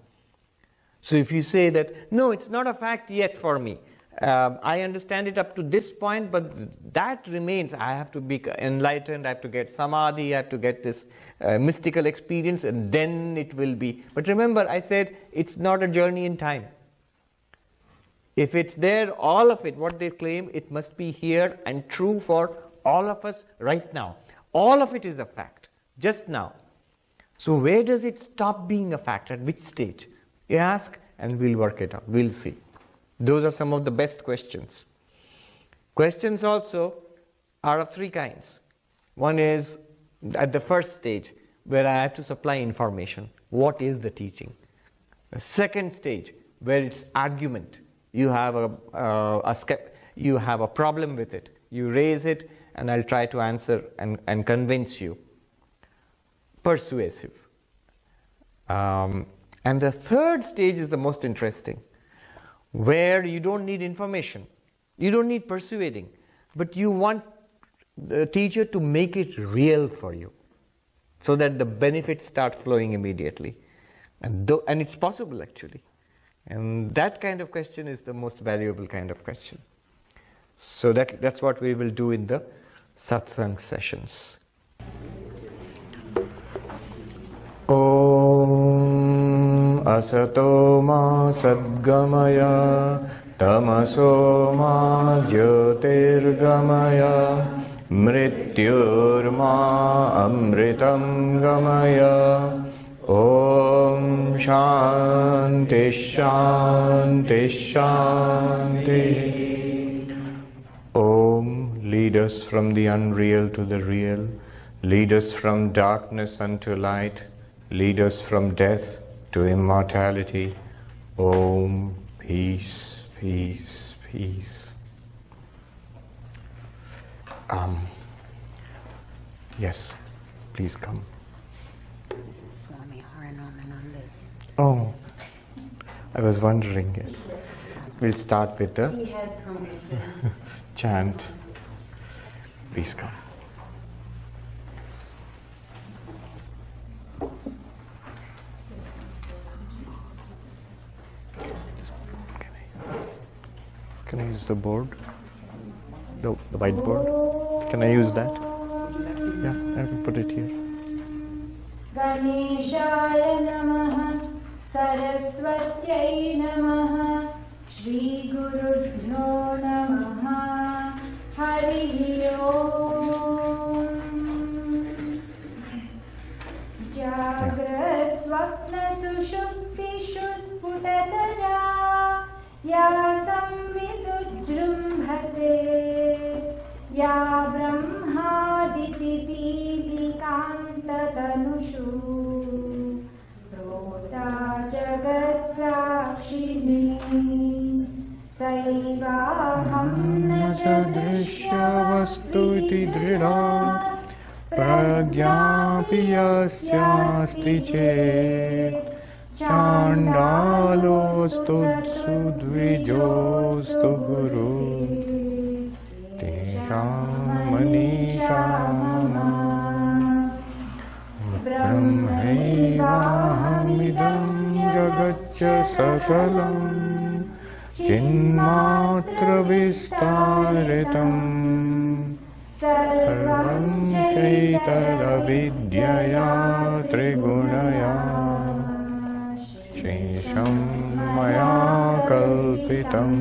So if you say that, no, it's not a fact yet for me, I understand it up to this point, but that remains. I have to be enlightened, I have to get samadhi, I have to get this mystical experience, and then it will be. But remember, I said it's not a journey in time. If it's there, all of it, what they claim, it must be here and true for all of us right now. All of it is a fact, just now. So where does it stop being a fact? At which stage? You ask and we'll work it out. We'll see. Those are some of the best questions. Questions also are of three kinds. One is at the first stage, where I have to supply information. What is the teaching? The second stage, where it's argument. You have you have a problem with it. You raise it, and I'll try to answer and convince you. Persuasive. And the third stage is the most interesting, where you don't need information. You don't need persuading, but you want the teacher to make it real for you, so that the benefits start flowing immediately. And it's possible, actually. And that kind of question is the most valuable kind of question. So that's what we will do in the satsang sessions. Om asato ma sadgamaya tamaso ma jyotirgamaya mrityurma amritam gamaya. Om Shanti Shanti Shanti. Om, lead us from the unreal to the real. Lead us from darkness unto light. Lead us from death to immortality. Om, peace, peace, peace. Yes, please come. Oh, I was wondering, yes. We'll start with the chant. Please come. Can I use the board? The whiteboard? Can I use that? Yeah, I can put it here. Ganeshaya Namaha Saraswatyai Namaha Shri Gurubhyo Namaha Hari Om. स्वप्नसुषुप्तिषु स्फुटतरा या संविदुजृम्भते या ब्रह्मादितिपीतिकान्ततनुषु प्रोता जगत्साक्षिणी सैवाहं न च दृश्यवस्तु इति दृढा प्रज्ञापि यस्यास्ति चेत् चाण्डालोऽस्तु द्विजोऽस्तु गुरु तेषां मनीषा ब्रह्मैवाहमिदं जगच्च सकलं चिन्मात्रविस्तारितम् सर्वं चैतदविद्यया त्रिगुणया शेषं मया कल्पितम्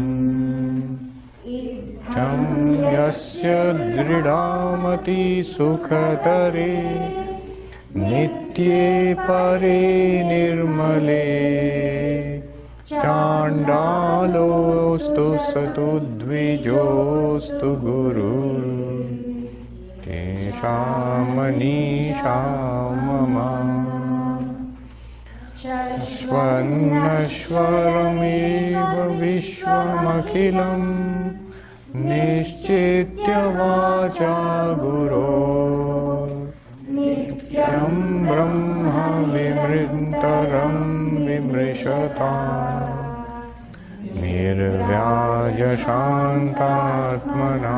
इत्थं यस्य दृढामति सुखतरे नित्ये परे निर्मले चाण्डालोऽस्तु सतु द्विजोऽस्तु गुरु तेषां मनीषा मम स्वन्नश्वरमेव विश्वमखिलं निश्चित्य वाचा गुरो नित्यं ब्रह्म विमृन्तरं विमृशता निर्व्याजशान्तात्मना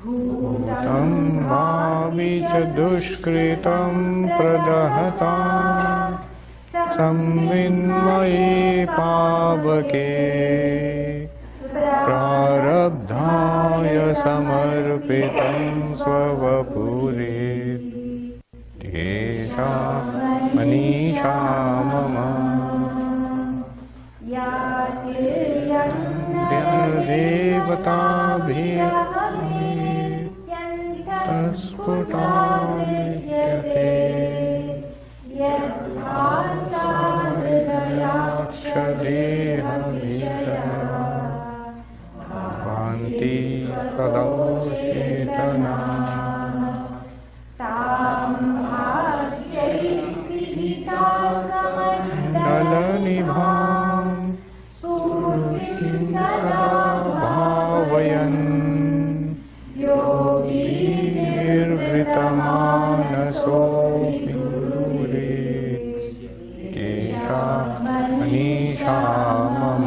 भूतं भावि च दुष्कृतं प्रदहता संविन्मये पावके प्रारब्धाय समर्पितं स्ववपुरे तेषां मनीषा मम देवताभिस्फुटायते भान्ति कदोषेतना दलनिभां स्फूर्तिं सदा भावयन् योगी निर्वृतमानसो गुरुरे तेषां मनीषा मम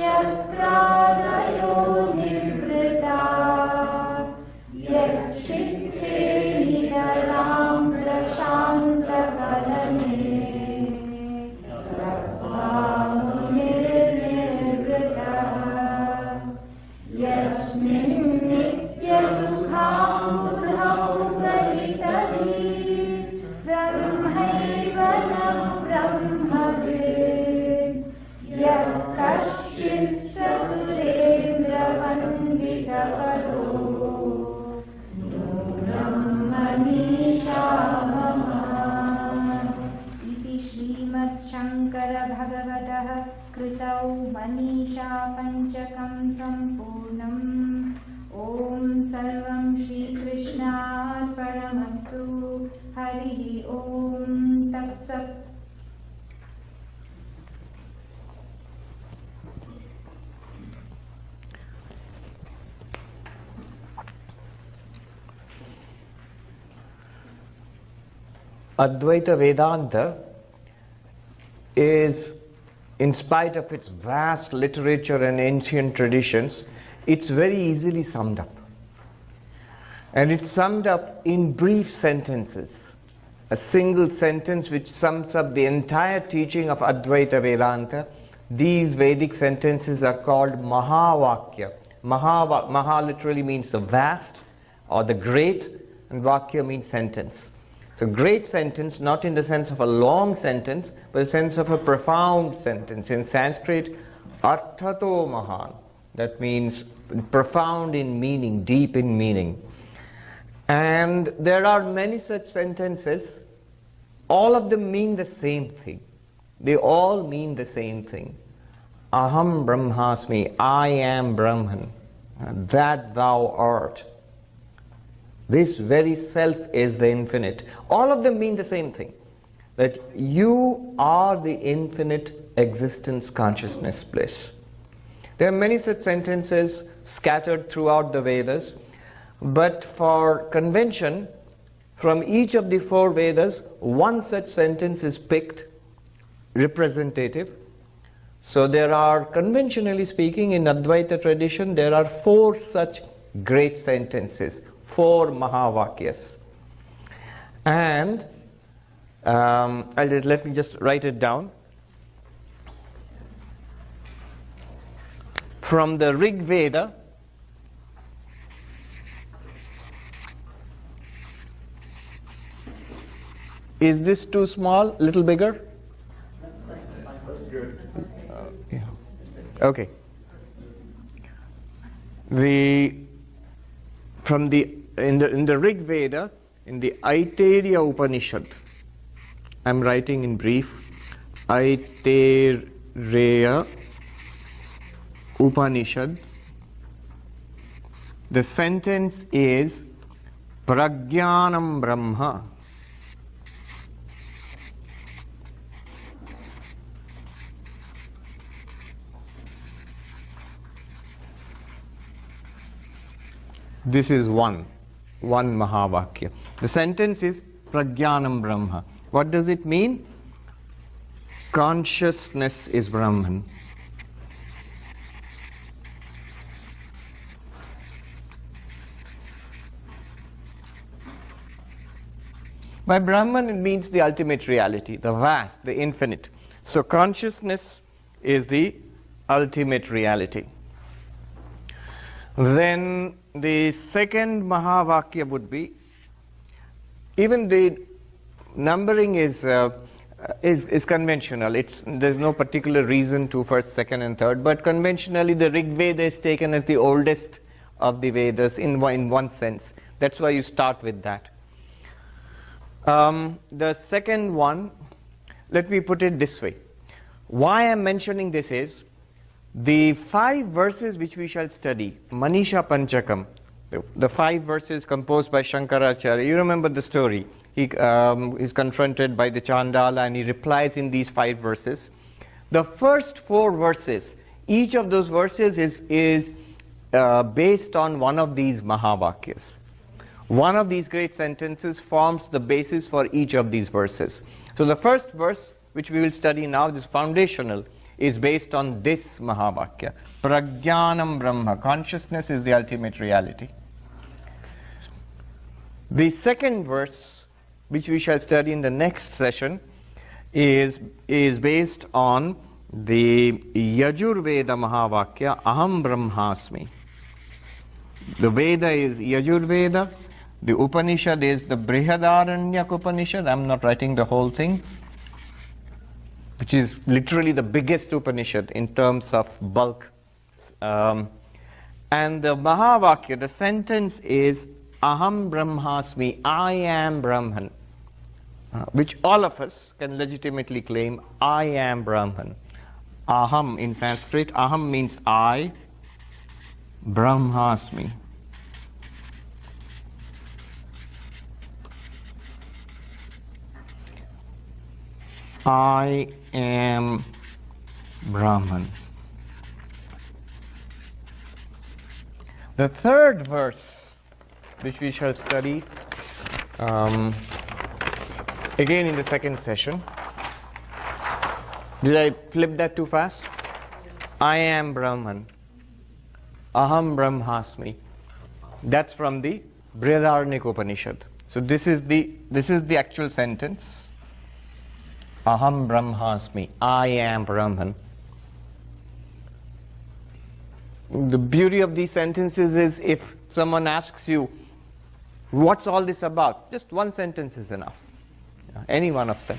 शक्रादयो निवृता यच्चित्ते नितरां प्रशान्तकलने निर्निवृतः यस्मिन् नित्यसुखामुधौ परितति ब्रह्मैव न ब्रह्मविद् यः कश्चित् स सुरेन्द्रवन्दितपदो नूनं मनीषा मम इति श्रीमच्छङ्करभगवतः कृतौ मनीषा पञ्चकं सम्पूर्णम् ॐ सर्वं श्रीकृष्णार्पणमस्तु हरिः ॐ तत्सत् Advaita Vedanta is, in spite of its vast literature and ancient traditions, it's very easily summed up. And it's summed up in brief sentences. A single sentence which sums up the entire teaching of Advaita Vedanta. These Vedic sentences are called Mahavakya. Maha literally means the vast or the great, and Vakya means sentence. So great sentence, not in the sense of a long sentence, but the sense of a profound sentence. In Sanskrit, Arthato Mahan. That means profound in meaning, deep in meaning. And there are many such sentences. All of them mean the same thing. They all mean the same thing. Aham Brahmasmi, I am Brahman, that thou art. This very self is the infinite. All of them mean the same thing. That you are the infinite existence, consciousness, bliss. There are many such sentences scattered throughout the Vedas, but for convention, from each of the 4 Vedas, one such sentence is picked, representative. So there are, conventionally speaking, in Advaita tradition, there are 4 such great sentences, 4 Mahavakyas. And let me just write it down. From the Rig Veda, is this too small? A little bigger? Yeah. Okay. In the Rig Veda, in the Aitareya Upanishad, I'm writing in brief, Aitareya Upanishad, the sentence is Prajnanam Brahma. This is one Mahavakya. The sentence is Prajnanam Brahma. What does it mean? Consciousness is Brahman. By Brahman it means the ultimate reality, the vast, the infinite. So consciousness is the ultimate reality. Then the second Mahavakya would be, even the numbering is conventional. There's no particular reason to first, second, and third, but conventionally the Rig Veda is taken as the oldest of the Vedas in one sense. That's why you start with that. The second one, let me put it this way. Why I'm mentioning this is, the 5 verses which we shall study, Manisha Panchakam, the 5 verses composed by Shankaracharya, you remember the story. He is confronted by the chandala and he replies in these 5 verses. The first 4 verses, each of those verses is based on one of these Mahavakyas. One of these great sentences forms the basis for each of these verses. So the first verse, which we will study now, this foundational, is based on this Mahavakya. Prajnanam Brahma. Consciousness is the ultimate reality. The second verse, which we shall study in the next session, is based on the Yajurveda Mahavakya, Aham Brahmasmi. The Veda is Yajurveda. The Upanishad is the Brihadaranyaka Upanishad. I'm not writing the whole thing, which is literally the biggest Upanishad in terms of bulk. And the Mahavakya, the sentence is Aham Brahmasmi, I am Brahman, which all of us can legitimately claim, I am Brahman. Aham in Sanskrit, Aham means I, Brahmasmi. I am Brahman. The third verse, which we shall study again in the second session. Did I flip that too fast? I am Brahman. Aham Brahmasmi. That's from the Brihadaranyaka Upanishad. So this is the actual sentence. Aham Brahmasmi, I am Brahman. The beauty of these sentences is, if someone asks you, what's all this about? Just one sentence is enough. Any one of them.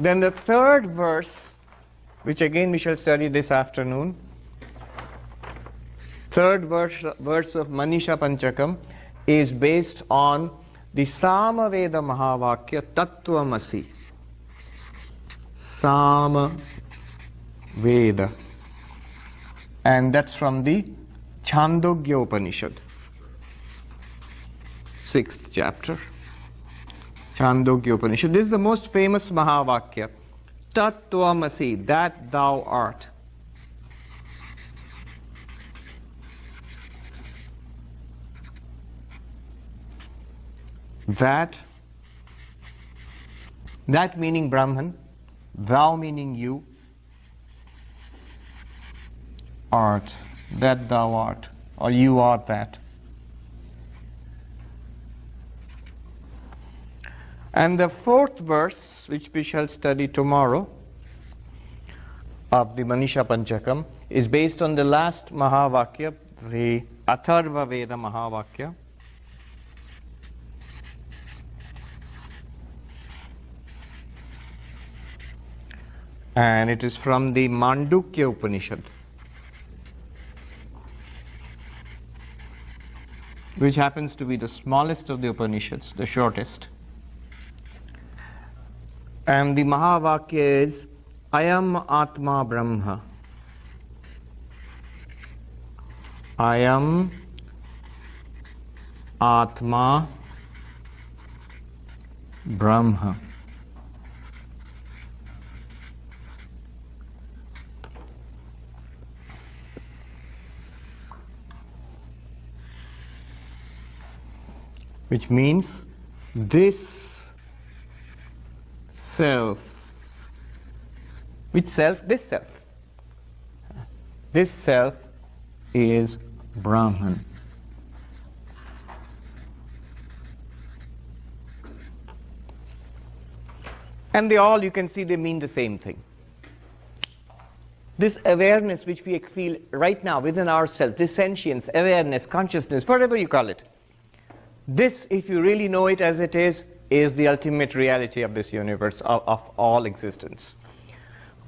Then the third verse, which again we shall study this afternoon, third verse of Manisha Panchakam is based on the Samaveda Mahavakya Tattvamasi. Samaveda. And that's from the Chandogya Upanishad, 6th chapter. Chandogya Upanishad. This is the most famous Mahavakya. Tattvamasi, that thou art. That meaning Brahman, thou meaning you, art, that thou art, or you are that. And the fourth verse, which we shall study tomorrow, of the Manisha Panchakam, is based on the last Mahavakya, the Atharva Veda Mahavakya. And it is from the Mandukya Upanishad, which happens to be the smallest of the Upanishads, the shortest. And the Mahavakya is Ayam Atma Brahma. Ayam Atma Brahma. Which means this self. Which self? This self. This self is Brahman. And they all, you can see, they mean the same thing. This awareness which we feel right now within ourselves, this sentience, awareness, consciousness, whatever you call it, this, if you really know it as it is the ultimate reality of this universe, of all existence.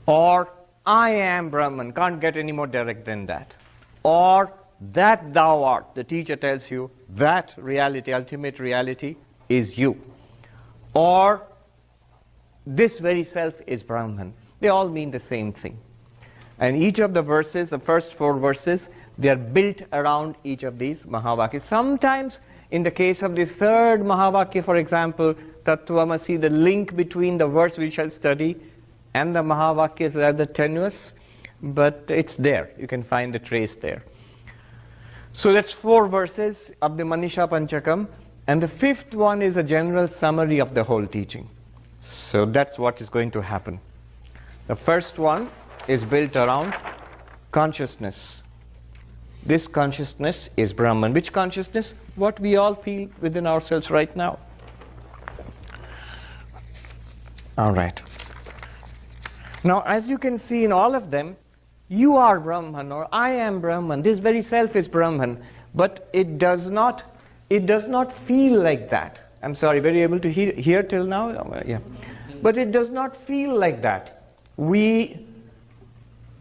Or, I am Brahman, can't get any more direct than that. Or, that thou art, the teacher tells you, that reality, ultimate reality, is you. Or, this very self is Brahman. They all mean the same thing. And each of the verses, the first 4 verses, they are built around each of these Mahavakyas. Sometimes, in the case of this third Mahavakya, for example, Tattvamasi, the link between the verse we shall study and the Mahavakya is rather tenuous, but it's there. You can find the trace there. So that's 4 verses of the Manisha Panchakam, and the 5th one is a general summary of the whole teaching. So that's what is going to happen. The first one is built around consciousness. This consciousness is Brahman. Which consciousness? What we all feel within ourselves right now. All right. Now, as you can see in all of them, you are Brahman or I am Brahman. This very self is Brahman, but it does not feel like that. I'm sorry, were you able to hear till now? Yeah. But it does not feel like that.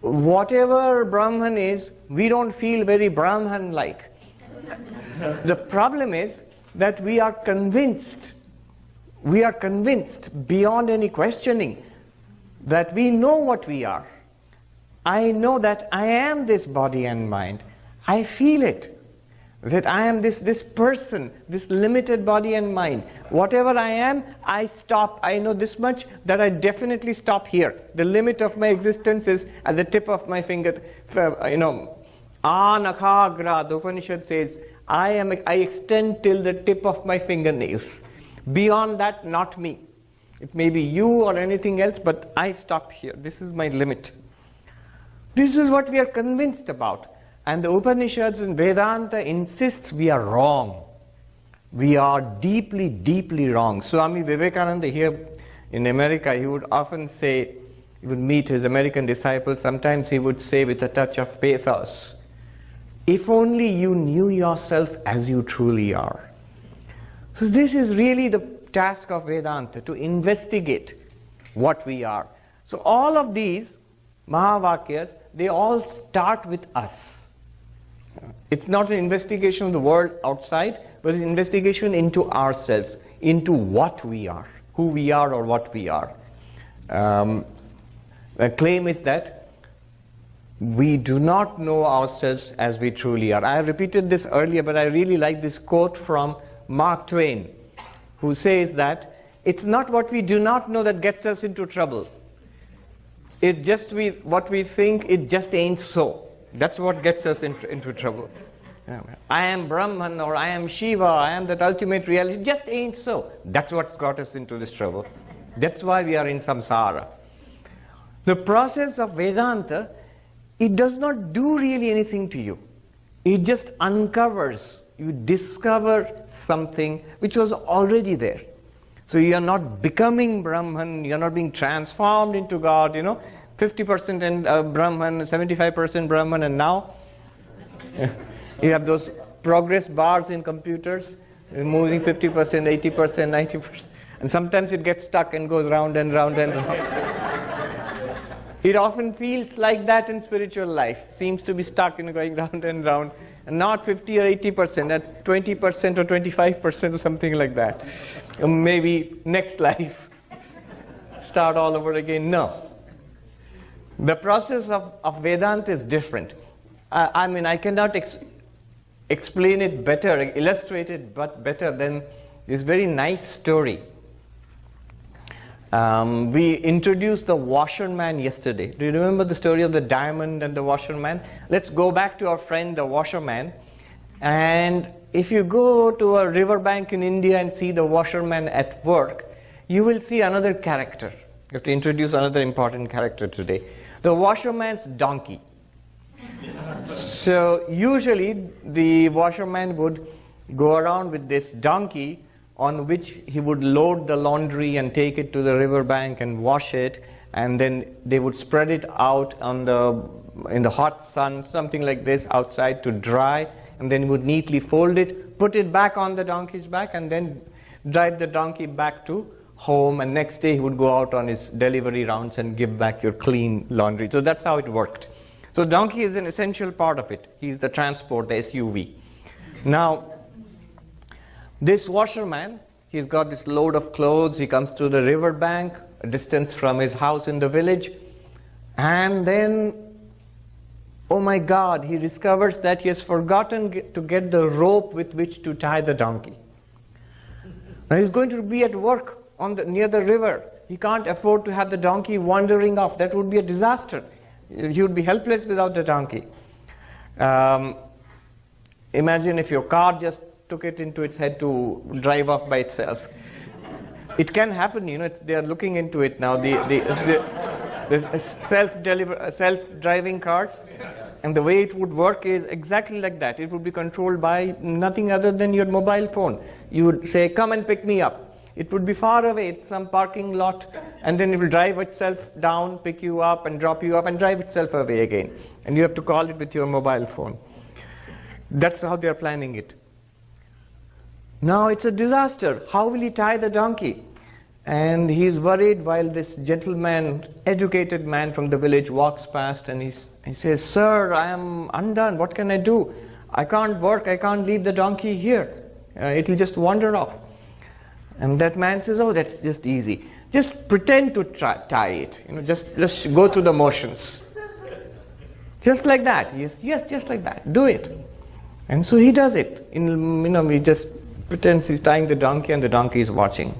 Whatever Brahman is, we don't feel very Brahman-like. The problem is that we are convinced beyond any questioning that we know what we are. I know that I am this body and mind. I feel it. That I am this person, this limited body and mind. Whatever I am, I stop. I know this much, that I definitely stop here. The limit of my existence is at the tip of my finger. Anakhagra, the Upanishad says, I extend till the tip of my fingernails. Beyond that, not me. It may be you or anything else, but I stop here. This is my limit. This is what we are convinced about. And the Upanishads and Vedanta insists we are wrong. We are deeply, deeply wrong. Swami Vivekananda here in America, he would often say, he would meet his American disciples, sometimes he would say with a touch of pathos, if only you knew yourself as you truly are. So this is really the task of Vedanta, to investigate what we are. So all of these Mahavakyas, they all start with us. It's not an investigation of the world outside, but it's an investigation into ourselves, into what we are, who we are or what we are. The claim is that we do not know ourselves as we truly are. I have repeated this earlier, but I really like this quote from Mark Twain, who says that it's not what we do not know that gets us into trouble. It's just what we think it just ain't so. That's what gets us into trouble. I am Brahman, or I am Shiva, I am that ultimate reality. It just ain't so. That's what got us into this trouble. That's why we are in samsara. The process of Vedanta, it does not do really anything to you. It just uncovers. You discover something which was already there. So you are not becoming Brahman, you are not being transformed into God, 50% in Brahman, 75% Brahman, and now you have those progress bars in computers, moving 50%, 80%, 90%, and sometimes it gets stuck and goes round and round and round. It often feels like that in spiritual life, seems to be stuck in going round and round, and not 50 or 80%, at 20% or 25% or something like that. Maybe next life, start all over again. No. The process of Vedanta is different. I cannot explain it better, illustrate it but better than this very nice story. We introduced the washerman yesterday. Do you remember the story of the diamond and the washerman? Let's go back to our friend the washerman. And if you go to a riverbank in India and see the washerman at work, you will see another character. You have to introduce another important character today. The washerman's donkey. So usually the washerman would go around with this donkey on which he would load the laundry and take it to the riverbank and wash it, and then they would spread it out in the hot sun, something like this, outside to dry, and then he would neatly fold it, put it back on the donkey's back, and then drive the donkey back to home, and next day he would go out on his delivery rounds and give back your clean laundry. So that's how it worked. So donkey is an essential part of it. He's the transport, the SUV. Now, this washerman, he's got this load of clothes, he comes to the river bank, a distance from his house in the village, and then, oh my God, he discovers that he has forgotten to get the rope with which to tie the donkey. Now he's going to be at work near the river. He can't afford to have the donkey wandering off. That would be a disaster. He would be helpless without the donkey. Imagine if your car just took it into its head to drive off by itself. It can happen, they are looking into it now. The self-driving cars, and the way it would work is exactly like that. It would be controlled by nothing other than your mobile phone. You would say, come and pick me up. It would be far away, it's some parking lot, and then it will drive itself down, pick you up and drop you up and drive itself away again. And you have to call it with your mobile phone. That's how they are planning it. Now it's a disaster. How will he tie the donkey? And he's worried while this gentleman, educated man from the village walks past, and he says, "Sir, I am undone. What can I do? I can't work. I can't leave the donkey here. It'll just wander off." And that man says, "Oh, that's just easy. Just pretend to tie it. Just go through the motions. Just like that. Yes, just like that. Do it." And so he does it. He just pretends he's tying the donkey, and the donkey is watching.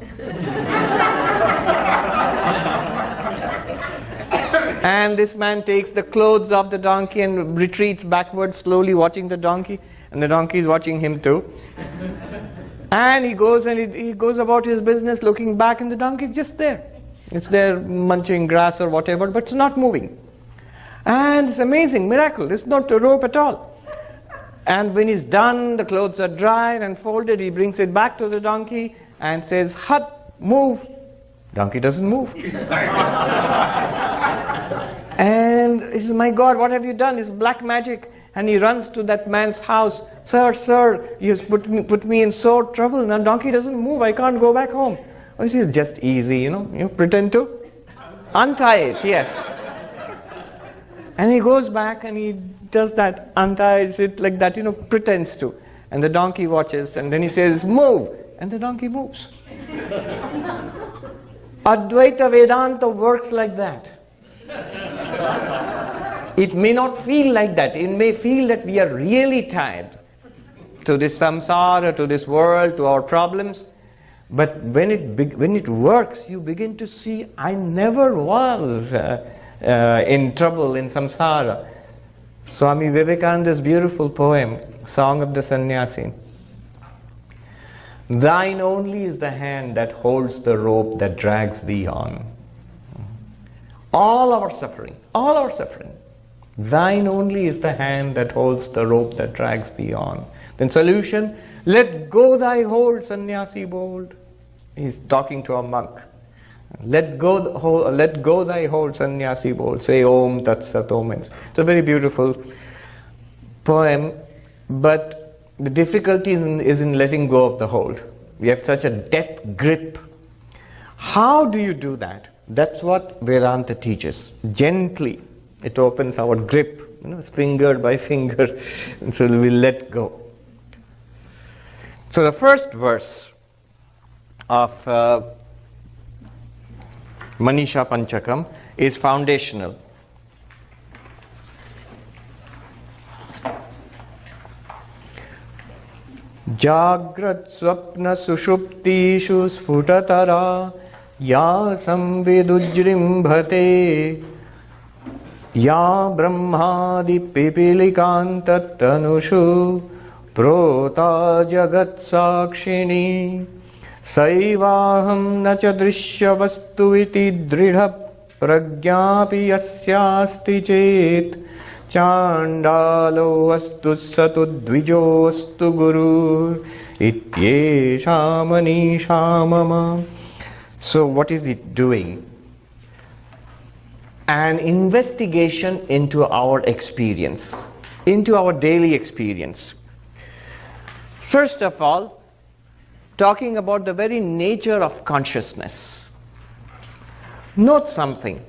And this man takes the clothes off the donkey and retreats backwards, slowly watching the donkey, and the donkey is watching him too. And he goes about his business, looking back, and the donkey is just there. It's there munching grass or whatever, but it's not moving. And it's amazing, miracle. There's not a rope at all. And when he's done, the clothes are dried and folded, he brings it back to the donkey and says, "Hut, move." Donkey doesn't move. And he says, "My God, what have you done? It's black magic." And he runs to that man's house. Sir, you put me in sore trouble. Now donkey doesn't move. I can't go back home." Oh, he says, "Just easy, you pretend to." Untie it, yes. And he goes back and he does that, unties it like that, pretends to. And the donkey watches, and then he says, move, and the donkey moves. Advaita Vedanta works like that. It may not feel like that. It may feel that we are really tied to this samsara, to this world, to our problems. But when it works, you begin to see, I never was in trouble in samsara. Swami Vivekananda's beautiful poem, Song of the Sannyasi. Thine only is the hand that holds the rope that drags thee on. All our suffering. Thine only is the hand that holds the rope that drags thee on. Then solution, let go thy hold, sannyasi bold. He's talking to a monk. Let go thy hold, sannyasi bold. Say Om Tat Sat Om. It's a very beautiful poem, but the difficulty is in letting go of the hold. We have such a death grip. How do you do that? That's what Vedanta teaches. Gently, it opens our grip, finger by finger, and so we let go. So the first verse of Manisha Panchakam is foundational. Jagrat swapna sushuptishu sfutatara ya samvidujrimbhate ya brahmadi pipilikantat tanushu prota jagat sakshini saivaham nacha drishya vastu iti dridha pragyapi yasyasti chet chandalo vastu satu dvijo vastu guru ityesha manisha mama. So what is it doing? An investigation into our experience, into our daily experience. First of all, talking about the very nature of consciousness. Note something.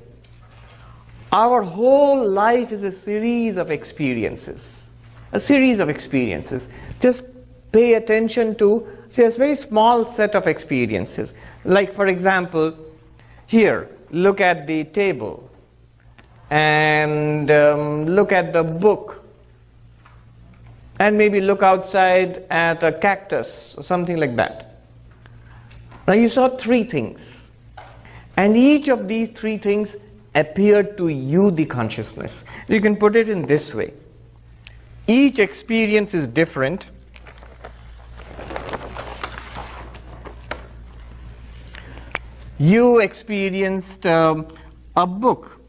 Our whole life is a series of experiences. A series of experiences. Just pay attention to, say, a very small set of experiences. Like, for example, here, look at the table and look at the book, and maybe look outside at a cactus or something like that. Now you saw three things, and each of these three things appeared to you, the consciousness. You can put it in this way. Each experience is different. You experienced a book.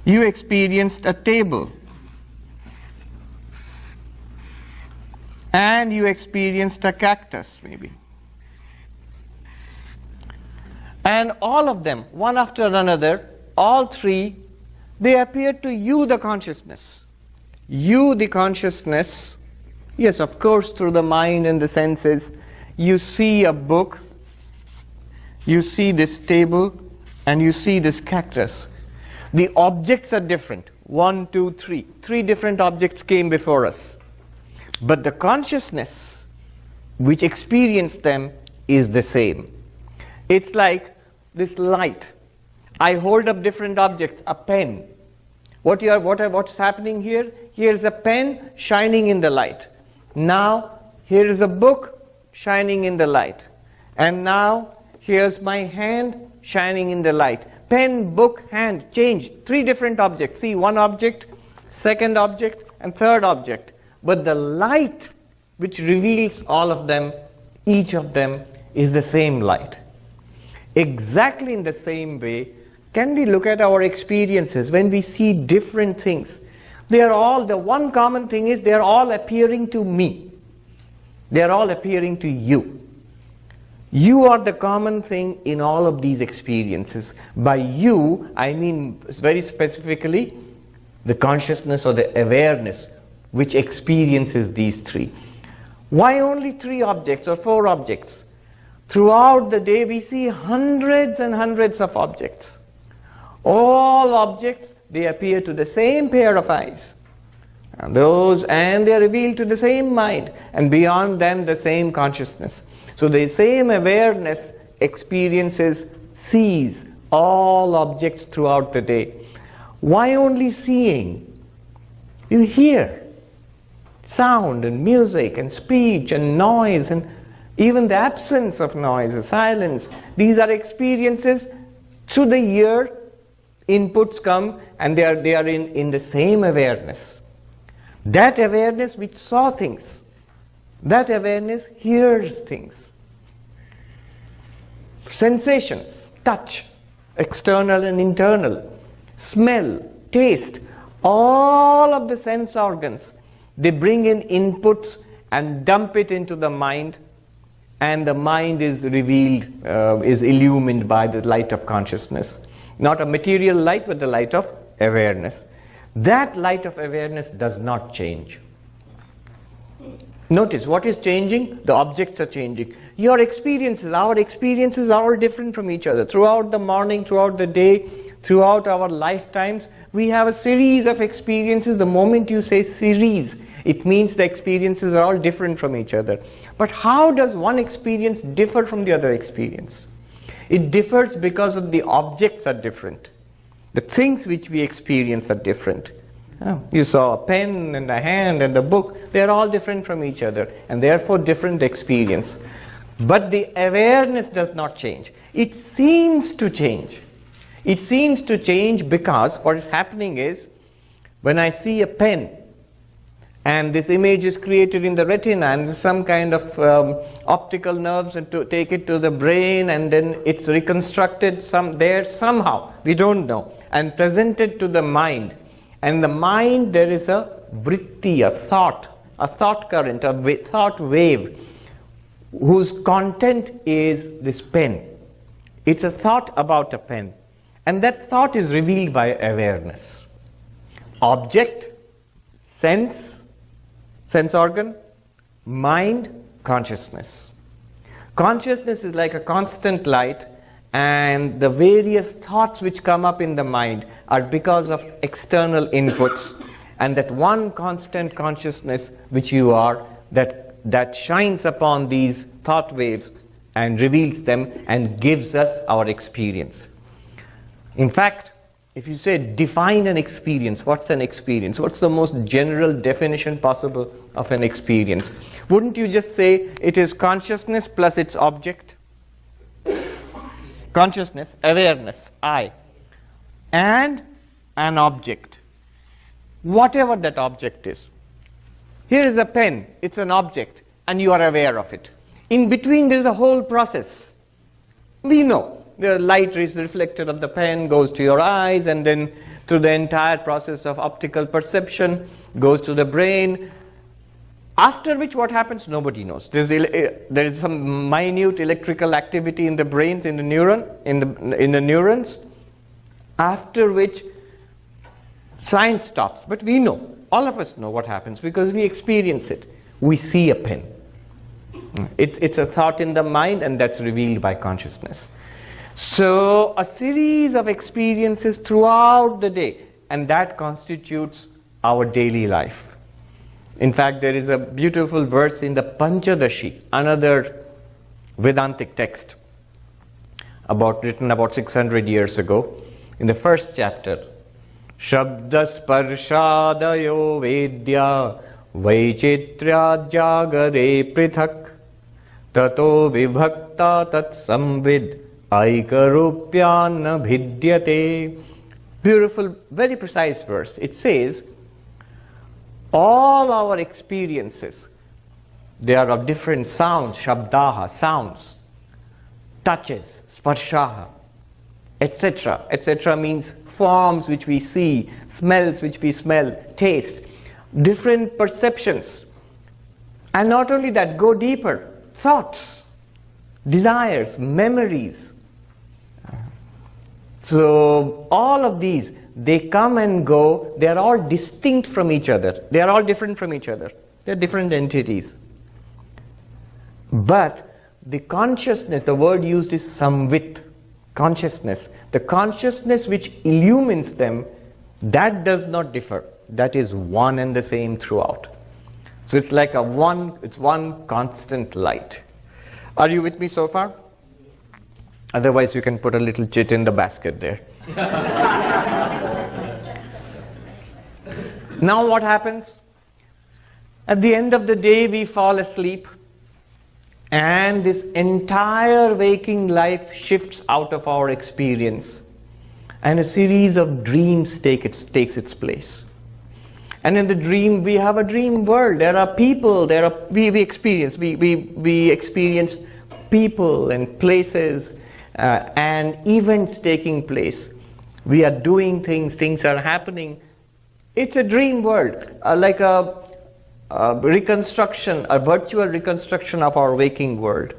You experienced a table. And you experienced a cactus, maybe. And all of them, one after another, all three, they appeared to you, the consciousness. You, the consciousness, yes, of course, through the mind and the senses, you see a book, you see this table, and you see this cactus. The objects are different. 1, 2, 3. 3 different objects came before us. But the consciousness which experienced them is the same. It's like this light. I hold up different objects, a pen. What's happening here? Here's a pen shining in the light. Now, here is a book shining in the light. And now, here's my hand shining in the light. Pen, book, hand, change. 3 different objects. See, one object, second object, and third object. But the light which reveals all of them, each of them, is the same light. Exactly in the same way, can we look at our experiences when we see different things? The one common thing is they are all appearing to me. They are all appearing to you. You are the common thing in all of these experiences. By you, I mean very specifically the consciousness or the awareness which experiences these 3. Why only 3 objects or 4 objects? Throughout the day we see hundreds and hundreds of objects. All objects, they appear to the same pair of eyes. And they are revealed to the same mind, and beyond them the same consciousness. So the same awareness experiences, sees all objects throughout the day. Why only seeing? You hear sound and music and speech and noise and even the absence of noise, the silence. These are experiences through the ear. Inputs come and they are in the same awareness. That awareness which saw things, that awareness hears things. Sensations, touch, external and internal, smell, taste, all of the sense organs, they bring in inputs and dump it into the mind, and the mind is revealed, is illumined by the light of consciousness. Not a material light, but the light of awareness. That light of awareness does not change. Notice what is changing? The objects are changing. Your experiences, our experiences are all different from each other. Throughout the morning, throughout the day, throughout our lifetimes, we have a series of experiences. The moment you say series, it means the experiences are all different from each other. But how does one experience differ from the other experience? It differs because of the objects are different. The things which we experience are different. You saw a pen and a hand and a book. They are all different from each other and therefore different experience. But the awareness does not change. It seems to change. It seems to change because what is happening is, when I see a pen and this image is created in the retina and there's some kind of optical nerves and to take it to the brain, and then it's reconstructed there somehow, we don't know, and presented to the mind. And the mind, there is a vritti, a thought current, a thought wave, whose content is this pen. It's a thought about a pen. And that thought is revealed by awareness. Object, sense organ, mind, consciousness. Consciousness is like a constant light, and the various thoughts which come up in the mind are because of external inputs, and that one constant consciousness which you are, that shines upon these thought waves and reveals them and gives us our experience. In fact, if you say define an experience, what's an experience? What's the most general definition possible of an experience? Wouldn't you just say it is consciousness plus its object? Consciousness, awareness, I, and an object, whatever that object is. Here is a pen, it's an object, and you are aware of it. In between there is a whole process. We know the light is reflected of the pen, goes to your eyes, and then through the entire process of optical perception, goes to the brain. After which what happens, nobody knows. There is some minute electrical activity in the brains, in the neurons, after which science stops. But we know, all of us know what happens because we experience it. We see a pen. It's a thought in the mind, and that's revealed by consciousness. So a series of experiences throughout the day, and that constitutes our daily life. In fact, there is a beautiful verse in the Panchadashi, another Vedantic text written about 600 years ago. In the first chapter, Shabda Sparshadayo Vedya Vaichitra Jagare Prithak Tato Vibhakta Tat Samvid Aikarupyana Bhidyate. Beautiful, very precise verse. It says, all our experiences, they are of different sounds, shabdaha, sounds, touches, sparshaha, etc. Etc. means forms which we see, smells which we smell, taste, different perceptions. And not only that, go deeper, thoughts, desires, memories. So all of these, they come and go, they are all distinct from each other. They are all different from each other. They are different entities. But the consciousness, the word used is samvit, consciousness. The consciousness which illumines them, that does not differ. That is one and the same throughout. So it's like it's one constant light. Are you with me so far? Otherwise you can put a little chit in the basket there. Now what happens? At the end of the day we fall asleep, and this entire waking life shifts out of our experience, and a series of dreams takes its place. And in the dream we have a dream world. There are people, we experience people and places and events taking place. We are doing things are happening. It's a dream world, like a reconstruction, a virtual reconstruction of our waking world.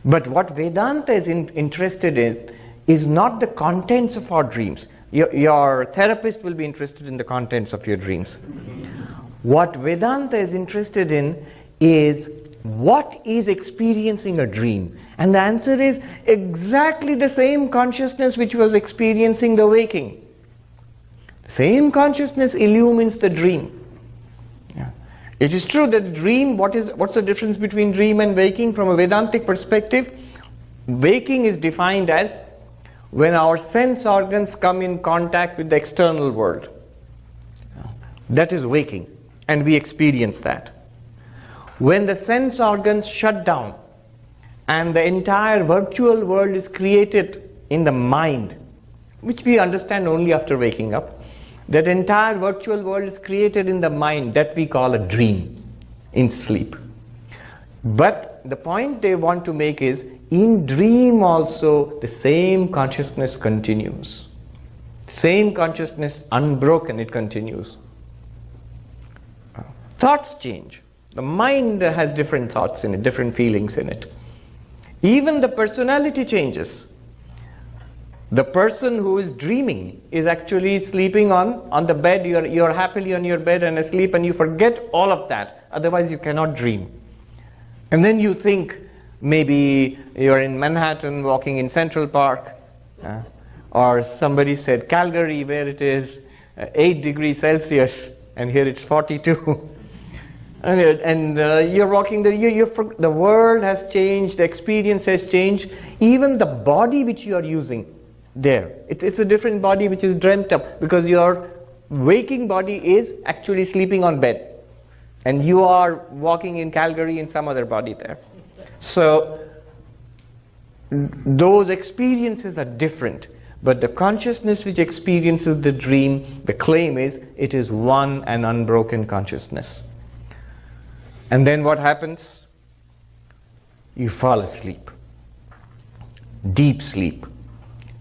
But what Vedanta is interested in is not the contents of our dreams. Your therapist will be interested in the contents of your dreams. What Vedanta is interested in is what is experiencing a dream. And the answer is exactly the same consciousness which was experiencing the waking. Same consciousness illumines the dream. Yeah. It is true that dream, what's the difference between dream and waking from a Vedantic perspective? Waking is defined as when our sense organs come in contact with the external world. That is waking, and we experience that. When the sense organs shut down and the entire virtual world is created in the mind, which we understand only after waking up, that entire virtual world is created in the mind, that we call a dream in sleep. But the point they want to make is, in dream also the same consciousness continues. Same consciousness, unbroken, it continues. Thoughts change. The mind has different thoughts in it, different feelings in it. Even the personality changes. The person who is dreaming is actually sleeping on the bed. You're happily on your bed and asleep, and you forget all of that. Otherwise you cannot dream. And then you think maybe you're in Manhattan walking in Central Park, or somebody said Calgary, where it is 8 degrees Celsius and here it's 42. and you're walking there, the world has changed, the experience has changed. Even the body which you are using there, it's a different body which is dreamt up, because your waking body is actually sleeping on bed and you are walking in Calgary in some other body there. So those experiences are different, but the consciousness which experiences the dream, the claim is it is one and unbroken consciousness. And then what happens? You fall asleep. Deep sleep.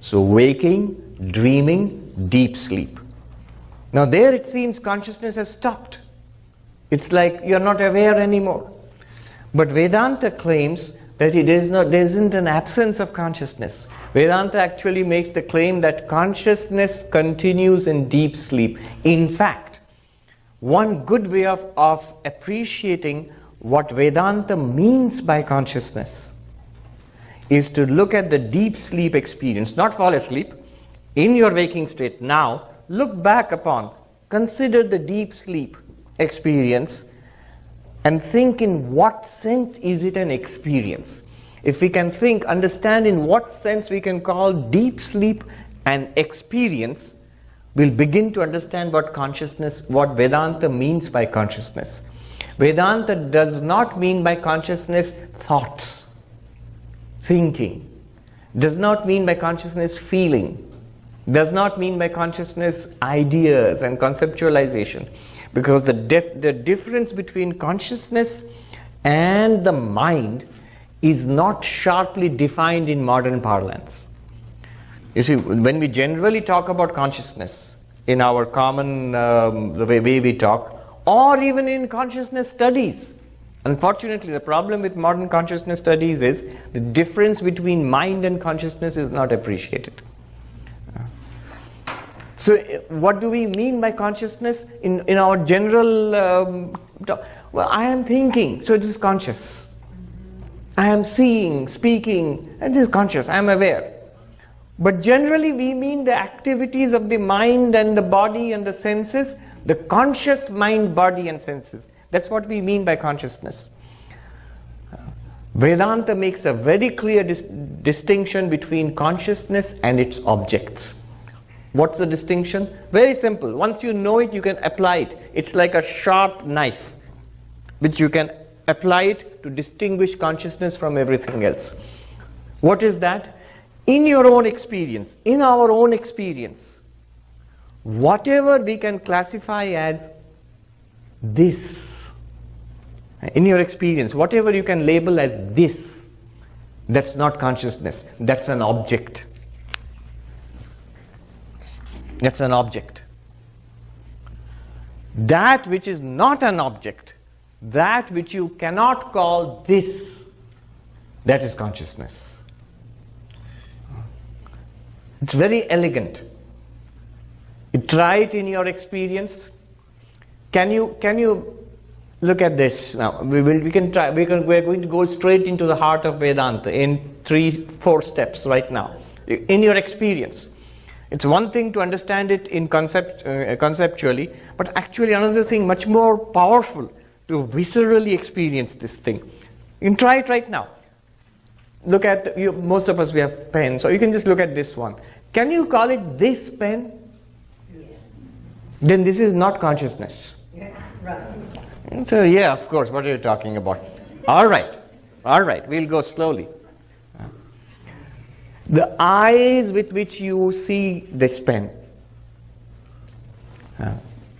So waking, dreaming, deep sleep. Now there it seems consciousness has stopped. It's like you're not aware anymore. But Vedanta claims that there isn't an absence of consciousness. Vedanta actually makes the claim that consciousness continues in deep sleep. In fact, one good way of appreciating what Vedanta means by consciousness is to look at the deep sleep experience, not fall asleep, in your waking state. Now, look back upon, consider the deep sleep experience and think in what sense is it an experience. If we can understand in what sense we can call deep sleep an experience, we'll begin to understand what Vedanta means by consciousness. Vedanta does not mean by consciousness thoughts, thinking, does not mean by consciousness feeling, does not mean by consciousness ideas and conceptualization. Because the difference between consciousness and the mind is not sharply defined in modern parlance. You see, when we generally talk about consciousness in our common, the way we talk, or even in consciousness studies, unfortunately the problem with modern consciousness studies is the difference between mind and consciousness is not appreciated. So what do we mean by consciousness? In our general Well, I am thinking, so it is conscious. I am seeing, speaking, and it is conscious, I am aware. But generally we mean the activities of the mind and the body and the senses, the conscious mind, body and senses. That's what we mean by consciousness. Vedanta makes a very clear distinction between consciousness and its objects. What's the distinction? Very simple. Once you know it, you can apply it. It's like a sharp knife, which you can apply it to distinguish consciousness from everything else. What is that? In your own experience, in our own experience, whatever we can classify as this, in your experience, whatever you can label as this, that's not consciousness, that's an object. That's an object. That which is not an object, that which you cannot call this, that is consciousness. It's very elegant. You try it in your experience. Can you look at this now? We can try. We're going to go straight into the heart of Vedanta in 3-4 steps right now. In your experience, it's one thing to understand it in conceptually, but actually another thing much more powerful to viscerally experience this thing. You can try it right now. Look at you. Most of us, we have pens, so you can just look at this one. Can you call it this pen? Yeah. Then this is not consciousness. Yeah. Right. So yeah, of course. What are you talking about? All right, we'll go slowly. The eyes with which you see this pen,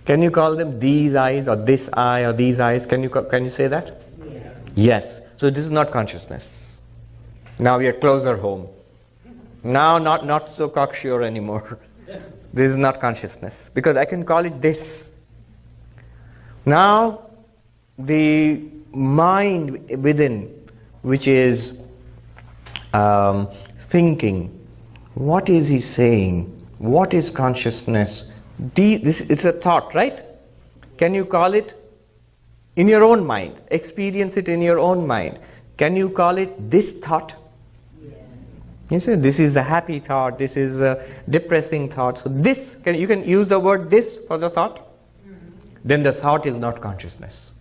can you call them these eyes or this eye or these eyes? Can you say that? Yeah. Yes. So this is not consciousness. Now we are closer home. Now not so cocksure anymore. This is not consciousness because I can call it this. Now the mind within, which is thinking, what is he saying? What is consciousness? It's a thought, right? Can you call it in your own mind? Experience it in your own mind. Can you call it this thought? Yeah. You say this is a happy thought, this is a depressing thought. So this, you can use the word this for the thought. Then the thought is not consciousness.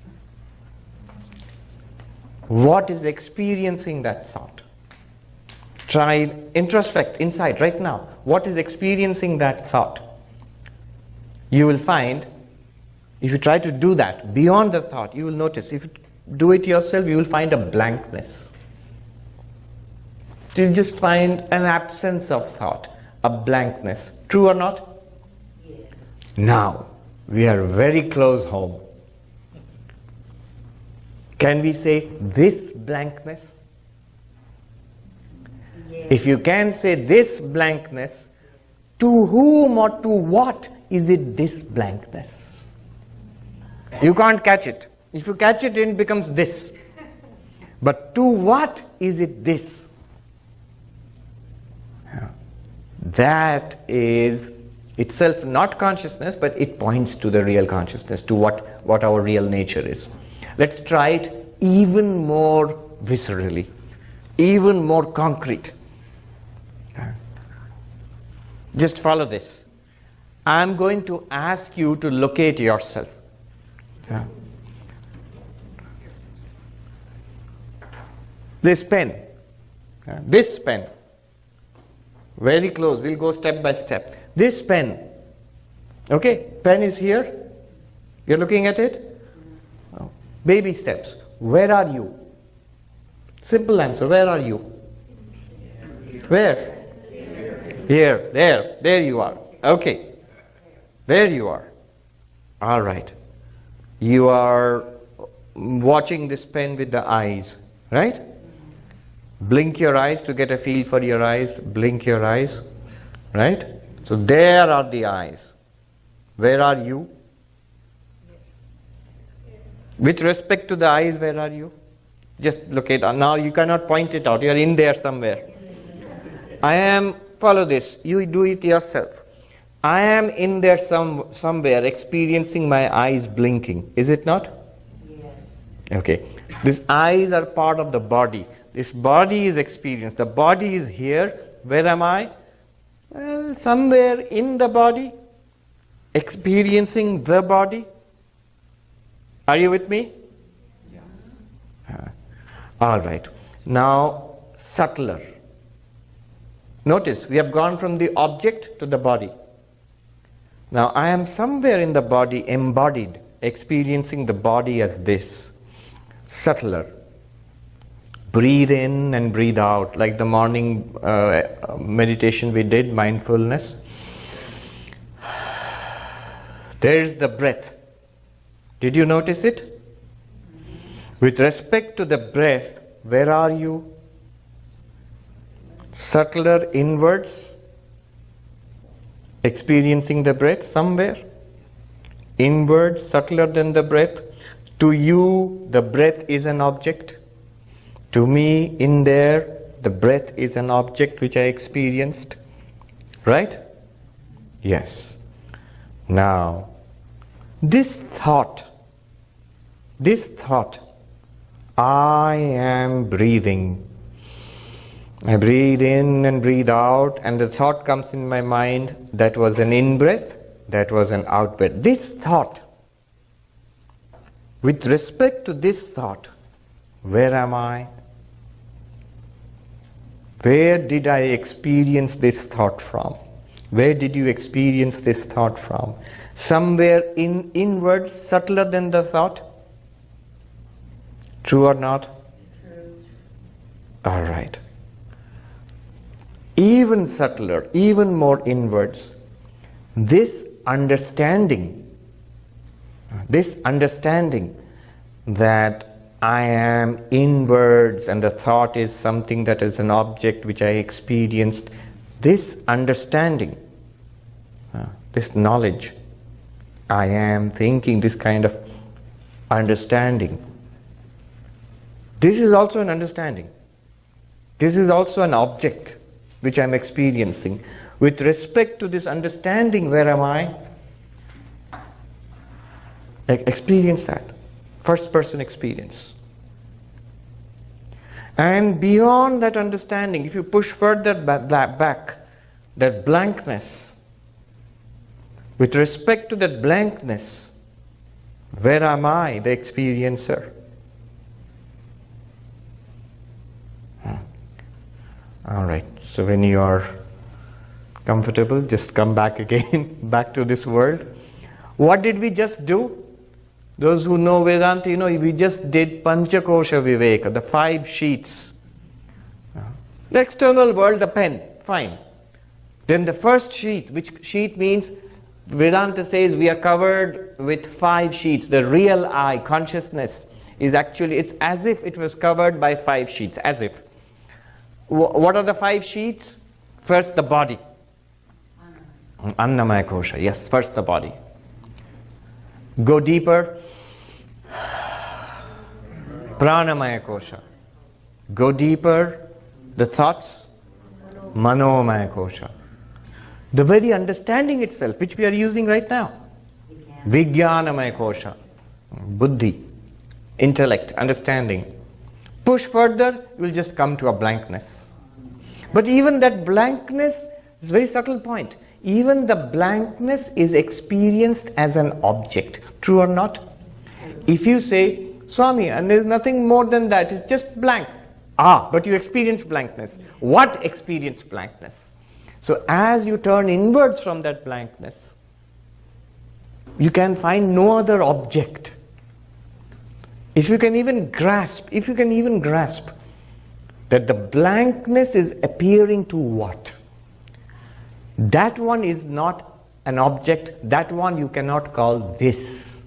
What is experiencing that thought? Try introspect inside right now. What is experiencing that thought? You will find, if you try to do that beyond the thought, you will notice, if you do it yourself, you will find a blankness. You'll just find an absence of thought, a blankness. True or not? Yeah. Now, we are very close home. Can we say this blankness? Yeah. If you can say this blankness, to whom or to what is it this blankness? You can't catch it. If you catch it, it becomes this. But to what is it this? That is itself not consciousness, but it points to the real consciousness, to what our real nature is. Let's try it even more viscerally, even more concrete. Just follow this. I'm going to ask you to locate yourself. This pen, very close, we'll go step by step. This pen, okay, pen is here, you're looking at it? Oh. Baby steps, where are you? Simple answer, where are you? Where? Here, there you are. Okay, there you are. All right. You are watching this pen with the eyes, right? Blink your eyes to get a feel for your eyes. Blink your eyes, right? So there are the eyes. Where are you? With respect to the eyes, where are you? Just locate. Now you cannot point it out. You are in there somewhere. I am. Follow this. You do it yourself. I am in there somewhere experiencing my eyes blinking. Is it not? Okay, these eyes are part of the body. This body is experience. The body is here. Where am I? Well, somewhere in the body, experiencing the body. Are you with me? Yeah. All right. Now, subtler. Notice, we have gone from the object to the body. Now, I am somewhere in the body, embodied, experiencing the body as this. Subtler. Breathe in and breathe out, like the morning meditation we did, mindfulness. There's the breath. Did you notice it? With respect to the breath, where are you? Subtler inwards, experiencing the breath somewhere. Inwards, subtler than the breath. To you, the breath is an object. To me, in there, the breath is an object which I experienced. Right? Yes. Now, this thought, I am breathing. I breathe in and breathe out, and the thought comes in my mind, that was an in-breath, that was an out-breath. This thought, with respect to this thought, where am I? Where did I experience this thought from? Where did you experience this thought from? Somewhere inward, subtler than the thought? True or not? True. All right. Even subtler, even more inwards, this understanding that I am inwards and the thought is something that is an object which I experienced, this understanding, this knowledge, I am thinking, this kind of understanding, this is also an understanding. This is also an object which I am experiencing. With respect to this understanding, where am I? Experience that. First person experience. And beyond that understanding, if you push further back, that blankness, with respect to that blankness, where am I, the experiencer? All right, so when you are comfortable, just come back again, back to this world. What did we just do? Those who know Vedanta, we just did Panchakosha Viveka, the 5 sheets. The external world, the pen, fine. Then the first sheet, which sheet means, Vedanta says we are covered with 5 sheets. The real I, consciousness, is actually, it's as if it was covered by 5 sheets, as if. What are the 5 sheets? First, the body. Annamaya Kosha, yes, first the body. Go deeper. Pranamaya Kosha. Go deeper. The thoughts. Manomaya Kosha. The very understanding itself, which we are using right now. Vijnanamaya Kosha. Buddhi. Intellect, understanding. Push further, you will just come to a blankness. But even that blankness is a very subtle point. Even the blankness is experienced as an object. True or not? If you say, Swami, and there is nothing more than that, it's just blank. But you experience blankness. What experience blankness? So as you turn inwards from that blankness, you can find no other object. If you can even grasp that the blankness is appearing to what? That one is not an object, that one you cannot call this.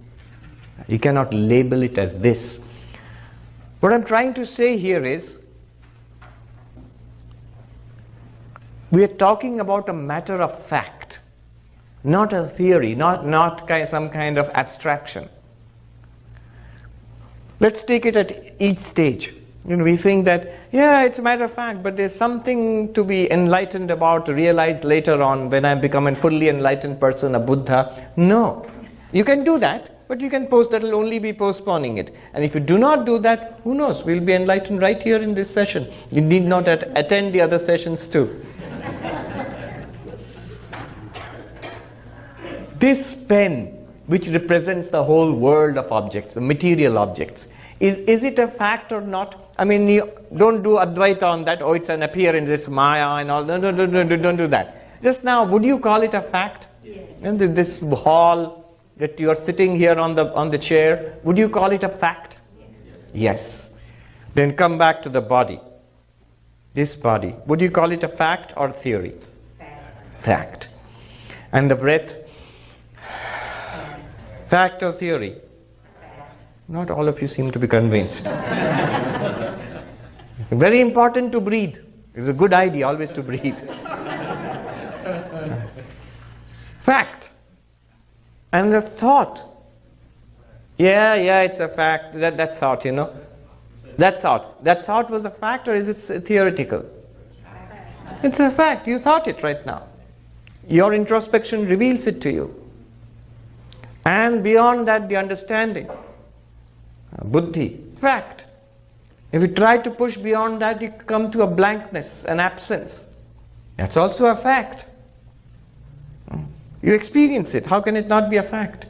You cannot label it as this. What I'm trying to say here is, we are talking about a matter of fact, not a theory, not some kind of abstraction. Let's take it at each stage. We think that, it's a matter of fact, but there's something to be enlightened about, to realize later on when I become a fully enlightened person, a Buddha. No. You can do that, but you can that will only be postponing it. And if you do not do that, who knows, we'll be enlightened right here in this session. You need not attend the other sessions too. This pen, which represents the whole world of objects, the material objects, is it a fact or not? I mean, you don't do Advaita on that, oh, it's an appearance, it's Maya and all. No, don't do that. Just now, would you call it a fact? Yes. And this hall that you are sitting here on the chair, would you call it a fact? Yes. Then come back to the body. This body, would you call it a fact or theory? Fact. And the breath? Fact or theory? Not all of you seem to be convinced. Very important to breathe. It's a good idea always to breathe. Fact. And the thought. Yeah, it's a fact. That thought, That thought was a fact, or is it theoretical? It's a fact. You thought it right now. Your introspection reveals it to you. And beyond that, the understanding. Buddhi. Fact. If you try to push beyond that, you come to a blankness, an absence. That's also a fact. You experience it. How can it not be a fact?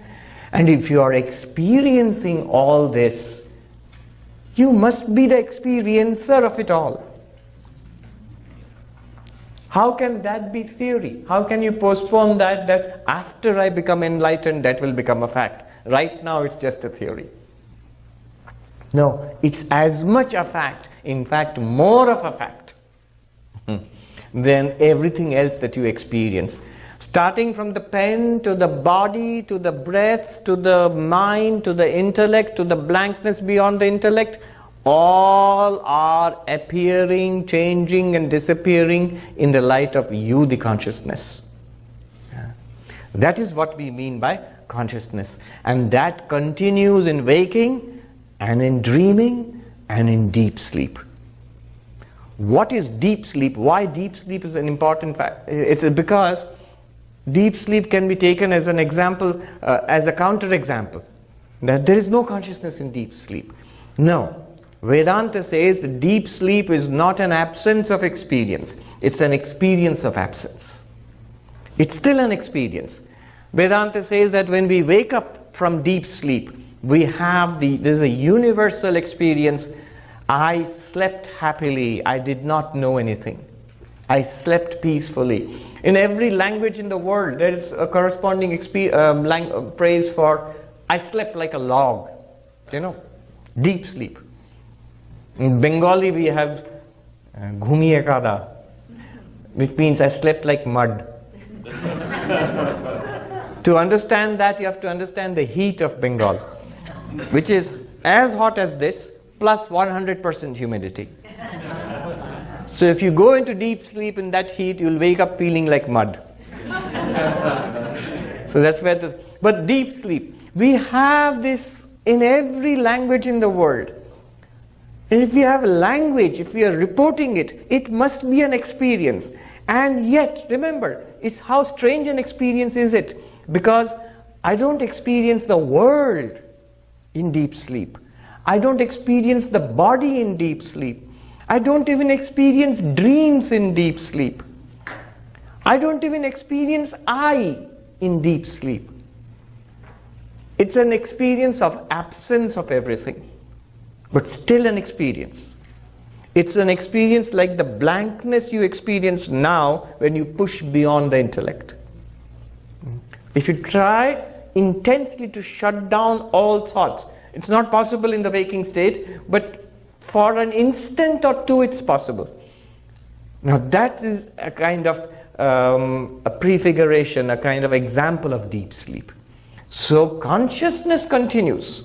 And if you are experiencing all this, you must be the experiencer of it all. How can that be theory? How can you postpone that after I become enlightened, that will become a fact? Right now, it's just a theory. No, it's as much a fact, in fact, more of a fact than everything else that you experience. Starting from the pen, to the body, to the breath, to the mind, to the intellect, to the blankness beyond the intellect, all are appearing, changing and disappearing in the light of you, the consciousness. That is what we mean by consciousness. And that continues in waking, and in dreaming, and in deep sleep. What is deep sleep? Why deep sleep is an important fact? It's because deep sleep can be taken as an example, as a counter-example. That there is no consciousness in deep sleep. No. Vedanta says that deep sleep is not an absence of experience. It's an experience of absence. It's still an experience. Vedanta says that when we wake up from deep sleep, we have there's a universal experience. I slept happily. I did not know anything. I slept peacefully. In every language in the world, there is a corresponding phrase for I slept like a log. Deep sleep. In Bengali, we have ghumiye kada, which means I slept like mud. To understand that, you have to understand the heat of Bengal, which is as hot as this, plus 100% humidity. So if you go into deep sleep in that heat, you'll wake up feeling like mud. So that's where but deep sleep, we have this in every language in the world. And if we have a language, if we are reporting it, it must be an experience. And yet, remember, it's how strange an experience is it? Because I don't experience the world in deep sleep. I don't experience the body in deep sleep. I don't even experience dreams in deep sleep. I don't even experience I in deep sleep. It's an experience of absence of everything, but still an experience. It's an experience like the blankness you experience now when you push beyond the intellect. If you try intensely to shut down all thoughts, it's not possible in the waking state, but for an instant or two it's possible. Now that is a kind of a prefiguration, a kind of example of deep sleep. So consciousness continues.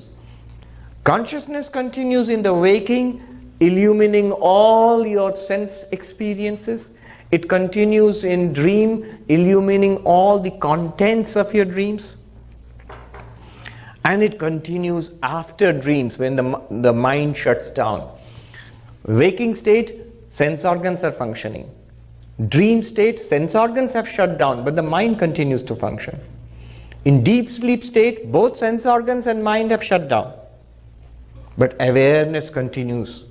Consciousness continues in the waking, illumining all your sense experiences. It continues in dream, illumining all the contents of your dreams. And it continues after dreams when the mind shuts down. Waking state, sense organs are functioning. Dream state, sense organs have shut down, but the mind continues to function. In deep sleep state, both sense organs and mind have shut down. But awareness continues.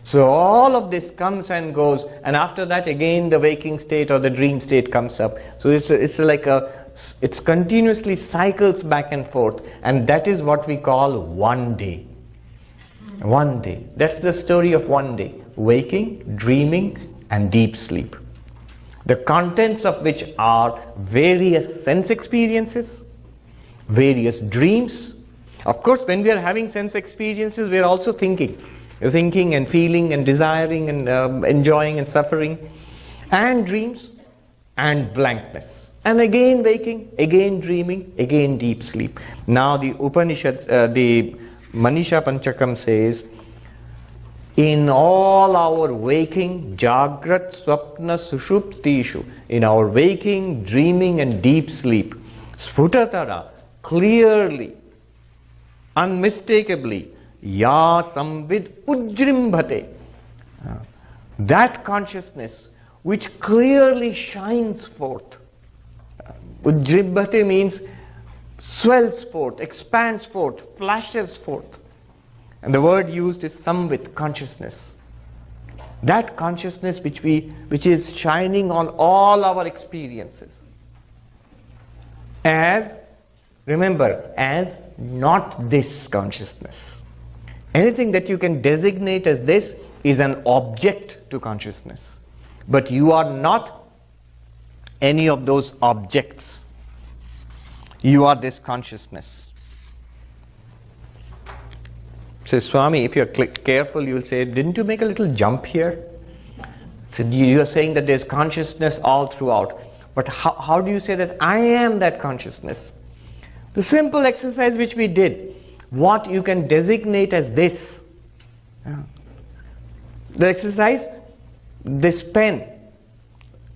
So all of this comes and goes, and after that again the waking state or the dream state comes up. So it's continuously cycles back and forth, and that is what we call one day. One day. That's the story of one day. Waking, dreaming, and deep sleep. The contents of which are various sense experiences, various dreams. Of course, when we are having sense experiences, we are also thinking and feeling and desiring and enjoying and suffering, and dreams and blankness. And again waking, again dreaming, again deep sleep. Now the Upanishads, the Manisha Panchakam says, in all our waking, Jagrat, Swapna, Sushuptishu, in our waking, dreaming and deep sleep, Sfutatara, clearly, unmistakably, Ya Samvid Ujrimbhate, that consciousness which clearly shines forth. Ujrimbhate means swells forth, expands forth, flashes forth. And the word used is samvit, consciousness. That consciousness which is shining on all our experiences. Remember, as not this consciousness. Anything that you can designate as this is an object to consciousness. But you are not any of those objects. You are this consciousness. So Swami, if you're careful, you'll say, didn't you make a little jump here? So you're saying that there's consciousness all throughout. But how do you say that I am that consciousness? The simple exercise which we did, what you can designate as this. The exercise, this pen.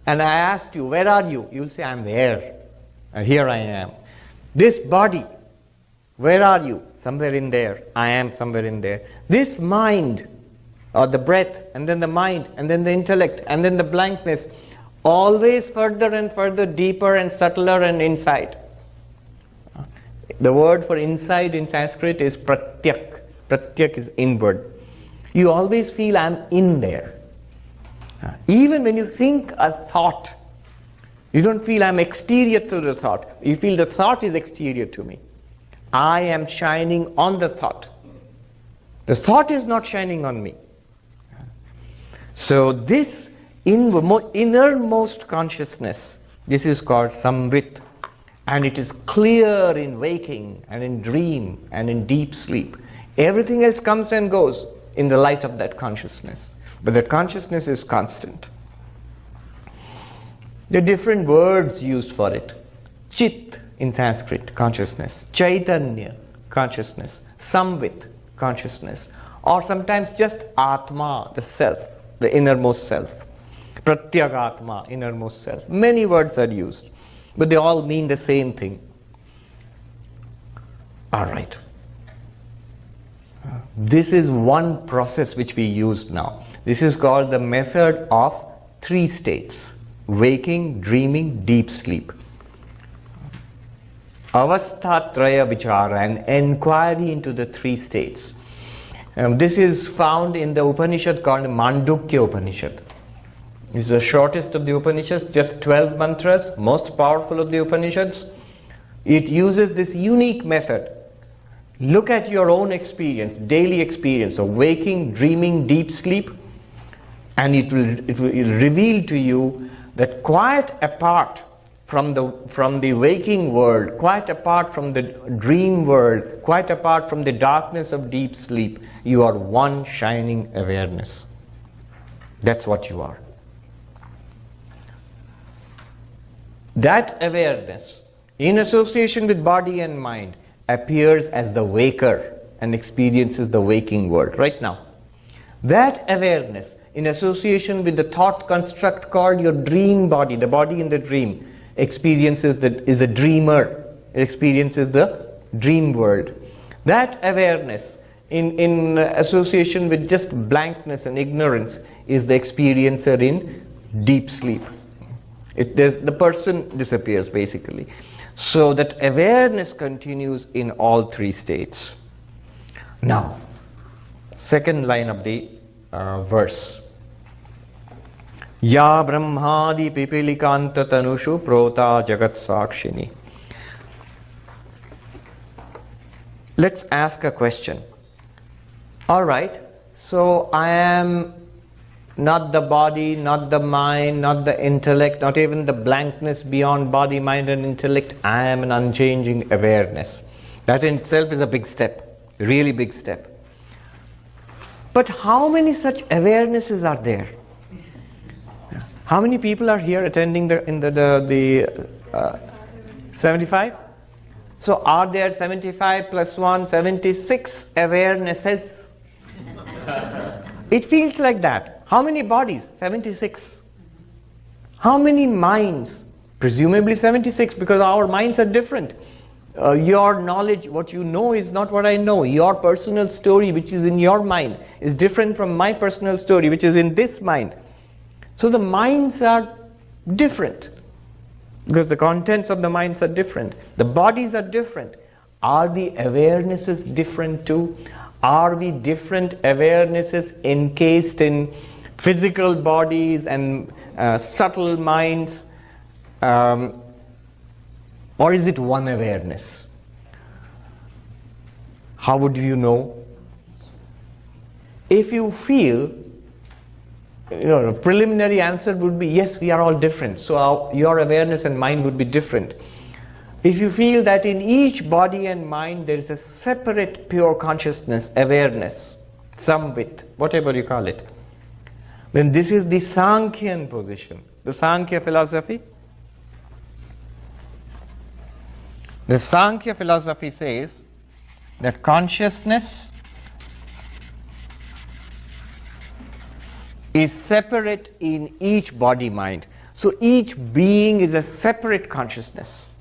And I asked you, where are you? You'll say, I'm there. And here I am. This body, where are you? Somewhere in there. I am somewhere in there. This mind, or the breath, and then the mind, and then the intellect, and then the blankness, always further and further, deeper and subtler and inside. The word for inside in Sanskrit is pratyak. Pratyak is inward. You always feel I'm in there. Even when you think a thought, you don't feel I'm exterior to the thought. You feel the thought is exterior to me. I am shining on the thought. The thought is not shining on me. So this innermost consciousness, this is called samvit. And it is clear in waking and in dream and in deep sleep. Everything else comes and goes in the light of that consciousness. But that consciousness is constant. There are different words used for it. Chit in Sanskrit, consciousness. Chaitanya, consciousness. Samvit, consciousness. Or sometimes just Atma, the self, the innermost self. Pratyagatma, innermost self. Many words are used, but they all mean the same thing. Alright. This is one process which we use now. This is called the method of 3 states. Waking, dreaming, deep sleep. Avasthatraya vichara, an enquiry into the 3 states. This is found in the Upanishad called Mandukya Upanishad. It's the shortest of the Upanishads, just 12 mantras, most powerful of the Upanishads. It uses this unique method. Look at your own experience, daily experience of waking, dreaming, deep sleep, and it will reveal to you that quite apart from the waking world, quite apart from the dream world, quite apart from the darkness of deep sleep, you are one shining awareness. That's what you are. That awareness, in association with body and mind, appears as the waker and experiences the waking world right now. That awareness, in association with the thought construct called your dream body, the body in the dream, is a dreamer, experiences the dream world. That awareness, in association with just blankness and ignorance, is the experiencer in deep sleep. The person disappears basically. So that awareness continues in all three states. Now, second line of the verse. Ya brahmadi pipilikanta tanushu prota jagat sakshini. Let's ask a question. All right, so I am not the body, not the mind, not the intellect, not even the blankness beyond body, mind and intellect. I am an unchanging awareness. That in itself is a big step, really big step. But how many such awarenesses are there? How many people are here attending the 75? So are there 75 plus 1, 76 awarenesses? It feels like that. How many bodies? 76. How many minds? Presumably 76, because our minds are different. Your knowledge, what you know is not what I know. Your personal story, which is in your mind, is different from my personal story, which is in this mind. So the minds are different, because the contents of the minds are different. The bodies are different. Are the awarenesses different too? Are we different awarenesses encased in physical bodies and subtle minds? Or is it one awareness? How would you know? If you feel, a preliminary answer would be yes, we are all different. So your awareness and mine would be different. If you feel that in each body and mind there is a separate pure consciousness, awareness, samvit, whatever you call it, then this is the Sankhyan position, the Sankhya philosophy. The Sankhya philosophy says that consciousness is separate in each body-mind. So each being is a separate consciousness.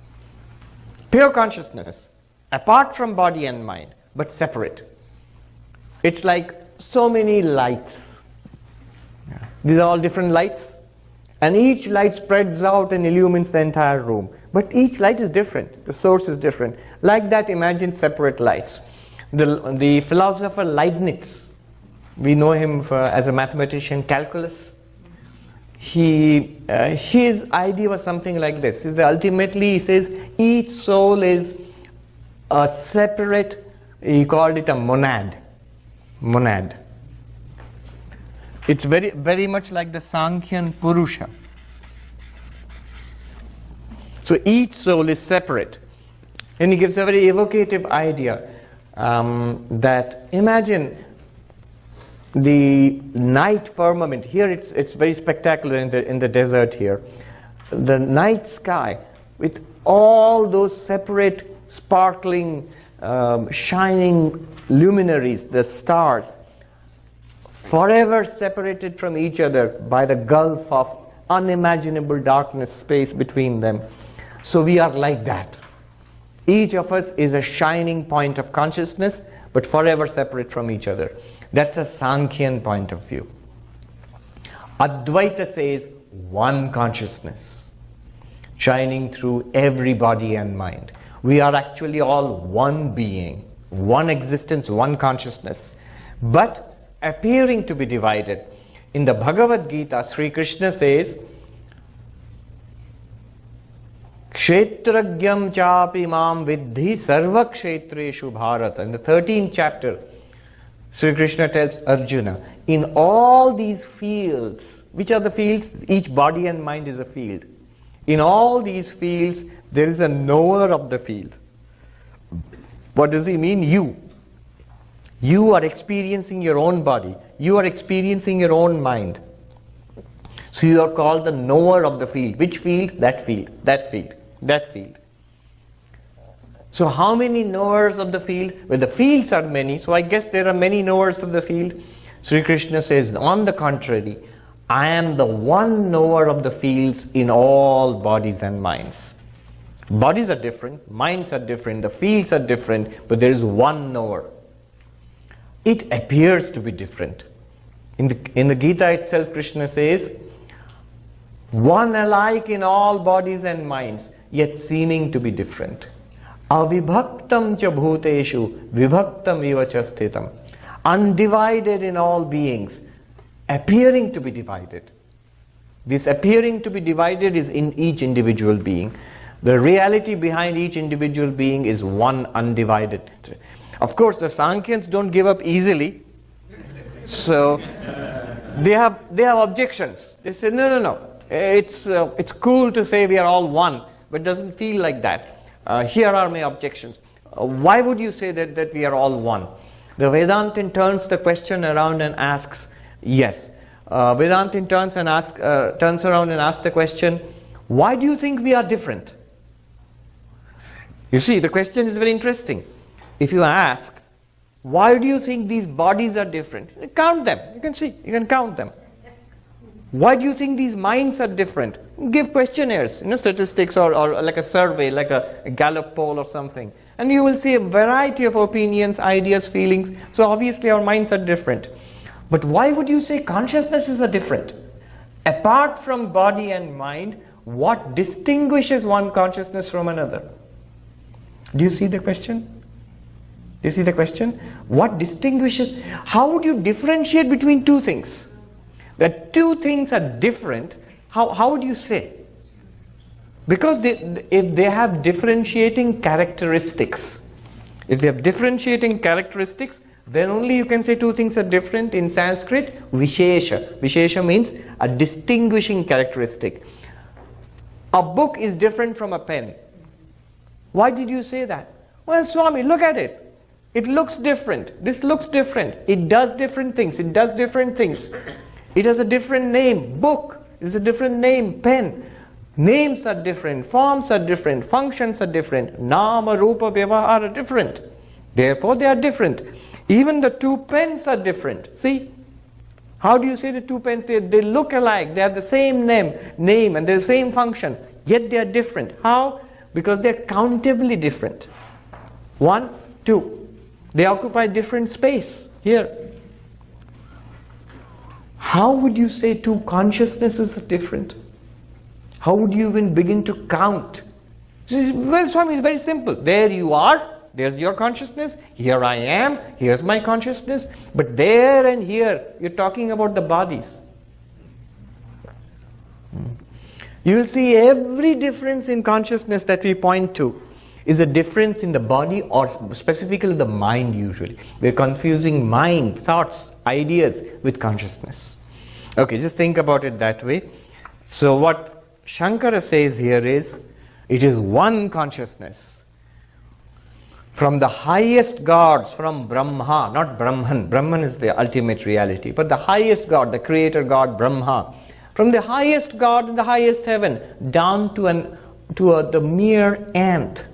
Pure consciousness, apart from body and mind, but separate. It's like so many lights. These are all different lights. And each light spreads out and illumines the entire room. But each light is different. The source is different. Like that, imagine separate lights. The philosopher Leibniz, we know him as a mathematician, calculus. His idea was something like this. Ultimately, he says each soul is a separate, he called it a monad. Monad. It's very, very much like the Sankhyan Purusha. So each soul is separate. And he gives a very evocative idea that imagine the night firmament. Here it's very spectacular in the desert here. The night sky with all those separate, sparkling, shining luminaries, the stars, forever separated from each other by the gulf of unimaginable darkness, space between them. So we are like that. Each of us is a shining point of consciousness, but forever separate from each other. That's a Sankhyan point of view. Advaita says one consciousness, shining through every body and mind. We are actually all one being, one existence, one consciousness, but appearing to be divided. In the Bhagavad Gita, Sri Krishna says, Kshetragyam chapi mam vidhi sarva kshetreshu bharata. In the 13th chapter, Sri Krishna tells Arjuna, in all these fields, which are the fields? Each body and mind is a field. In all these fields, there is a knower of the field. What does he mean? You. You are experiencing your own body. You are experiencing your own mind. So you are called the knower of the field. Which field? That field. That field. That field. So how many knowers of the field? Well, the fields are many, so I guess there are many knowers of the field. Sri Krishna says, on the contrary, I am the one knower of the fields in all bodies and minds. Bodies are different, minds are different, the fields are different, but there is one knower. It appears to be different. In the Gita itself, Krishna says, one alike in all bodies and minds. yet seeming to be different. Avibhaktam cha bhuteshu vibhaktam iva cha sthitam. Undivided in all beings, appearing to be divided. This appearing to be divided is in each individual being. The reality behind each individual being is one undivided. Of course, the Sankhyans don't give up easily. So they have objections. They say, no. It's cool to say we are all one, but it doesn't feel like that. Here are my objections. Why would you say that we are all one? The Vedantin turns the question around and asks, yes. Vedantin turns around and asks the question, why do you think we are different? You see, the question is very interesting. If you ask, why do you think these bodies are different? Count them. You can see, you can count them. Why do you think these minds are different? Give questionnaires, statistics or like a survey, like a Gallup poll or something. And you will see a variety of opinions, ideas, feelings. So obviously our minds are different. But why would you say consciousnesses are different? Apart from body and mind, what distinguishes one consciousness from another? Do you see the question? Do you see the question? What distinguishes? How would you differentiate between two things? That two things are different, how would you say? Because if they have differentiating characteristics, then only you can say two things are different. In Sanskrit, Vishesha. Vishesha means a distinguishing characteristic. A book is different from a pen. Why did you say that? Well, Swami, look at it. It looks different. This looks different. It does different things. It does different things. It has a different name. Book is a different name. Pen. Names are different. Forms are different. Functions are different. Nama, Rupa, Vyavahara are different. Therefore, they are different. Even the two pens are different. See? How do you say the two pens? They look alike. They have the same name and the same function. Yet they are different. How? Because they are countably different. 1, 2. They occupy different space. Here. How would you say two consciousnesses are different? How would you even begin to count? Well, Swami, it's very simple. There you are. There's your consciousness. Here I am. Here's my consciousness. But there and here, you're talking about the bodies. You will see every difference in consciousness that we point to is a difference in the body, or specifically the mind usually. We're confusing mind, thoughts, ideas with consciousness. Okay, just think about it that way. So what Shankara says here is, it is one consciousness. From the highest gods, from Brahma, not Brahman. Brahman is the ultimate reality. But the highest God, the creator God, Brahma. From the highest God in the highest heaven, down to the mere ant.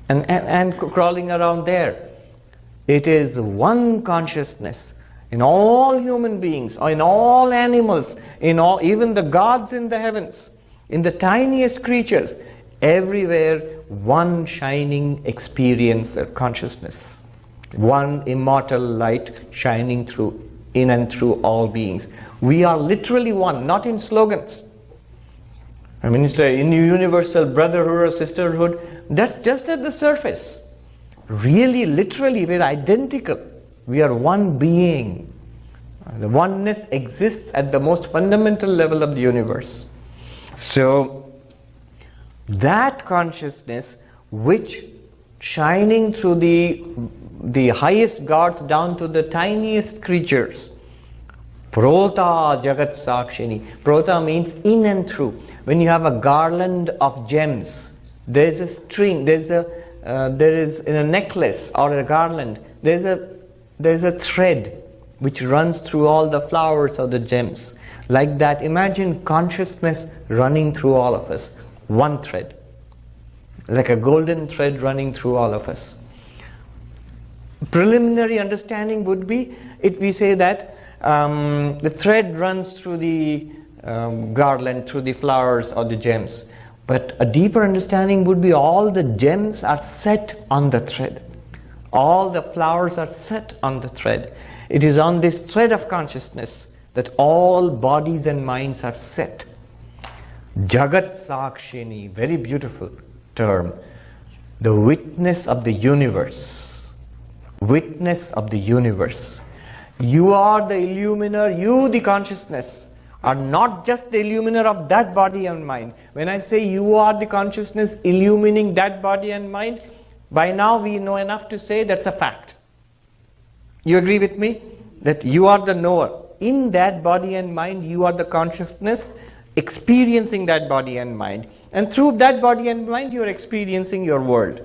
And crawling around there. It is one consciousness. In all human beings, or in all animals, in all, even the gods in the heavens, in the tiniest creatures, everywhere one shining experience of consciousness. One immortal light shining through, in and through all beings. We are literally one, not in slogans. I mean, it's in universal brotherhood or sisterhood, that's just at the surface. Really, literally, we're identical. We are one being. The oneness exists at the most fundamental level of the universe. So, that consciousness which shining through the highest gods down to the tiniest creatures. Prota Jagat Sakshini. Prota means in and through. When you have a garland of gems, there is a string, there is in a necklace or a garland, there is a thread which runs through all the flowers or the gems. Like that, imagine consciousness running through all of us. One thread. Like a golden thread running through all of us. Preliminary understanding would be, if we say that the thread runs through the garland, through the flowers or the gems. But a deeper understanding would be all the gems are set on the thread. All the flowers are set on the thread. It is on this thread of consciousness that all bodies and minds are set. Jagat Sakshini, very beautiful term. The witness of the universe. Witness of the universe. You are the illuminer, you the consciousness are not just the illuminer of that body and mind. When I say you are the consciousness illumining that body and mind, by now we know enough to say that's a fact. You agree with me? That you are the knower. In that body and mind, you are the consciousness experiencing that body and mind. And through that body and mind, you are experiencing your world.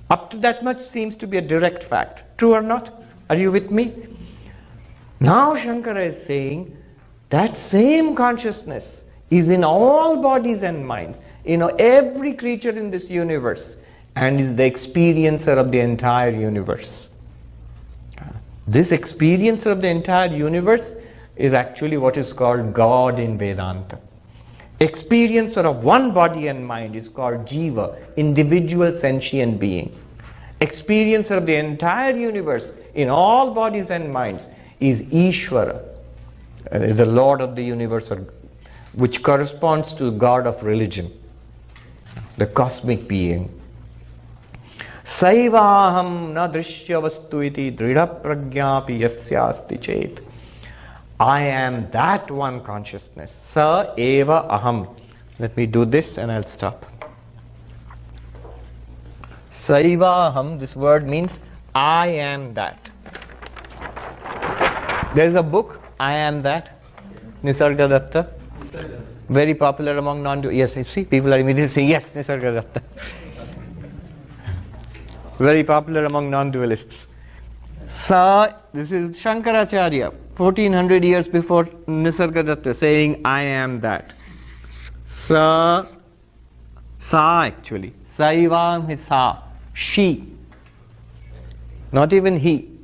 Up to that much seems to be a direct fact. True or not? Are you with me? Now Shankara is saying that same consciousness is in all bodies and minds, in every creature in this universe, and is the experiencer of the entire universe. This experiencer of the entire universe is actually what is called God in Vedanta. Experiencer of one body and mind is called Jiva, individual sentient being. Experiencer of the entire universe in all bodies and minds is Ishvara, the Lord of the universe, which corresponds to the God of religion, the cosmic being. Saivaham na drishya vastu iti dridha prajnapi yasyasti chet. I am that one consciousness. Sa eva aham. Let me do this and I'll stop. Saivaham, this word means I am that. There is a book, I Am That, Nisargadatta. Very popular among non-dualists. Yes, I see people are immediately saying, yes, Nisargadatta. Very popular among non-dualists. This is Shankaracharya, 1400 years before Nisargadatta, saying, I am that. Sa actually. Saivam is sa. She. Not even he.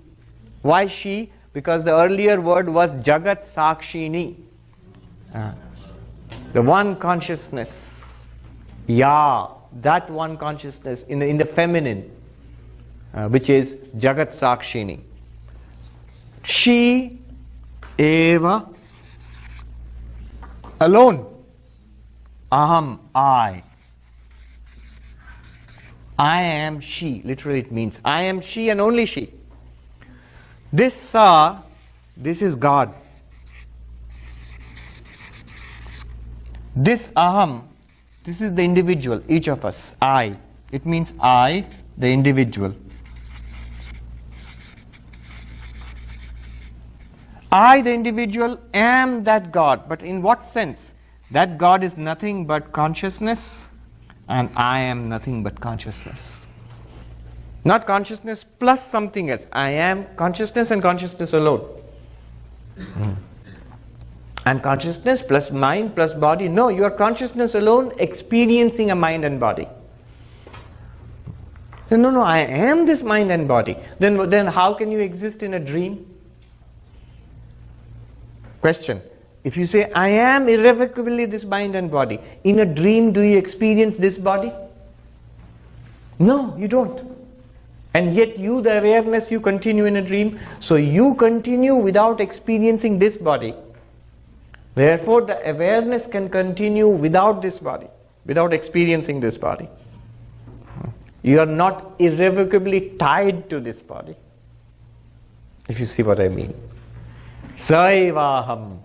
Why she? Because the earlier word was Jagat Sakshini. The one consciousness. Ya, that one consciousness in the feminine, which is Jagat Sakshini. She eva alone. Aham, I. I am she. Literally it means I am she and only she. This Sa, this is God. This Aham, this is the individual, each of us. I. It means I, the individual. I, the individual, am that God. But in what sense? That God is nothing but consciousness, and I am nothing but consciousness. Not consciousness plus something else. I am consciousness and consciousness alone. And consciousness plus mind plus body. No, you are consciousness alone experiencing a mind and body. So, no, I am this mind and body. Then how can you exist in a dream? Question. If you say, I am irrevocably this mind and body, in a dream do you experience this body? No, you don't. And yet you, the awareness, you continue in a dream. So you continue without experiencing this body. Therefore the awareness can continue without this body, without experiencing this body. You are not irrevocably tied to this body. If you see what I mean. Saivaham.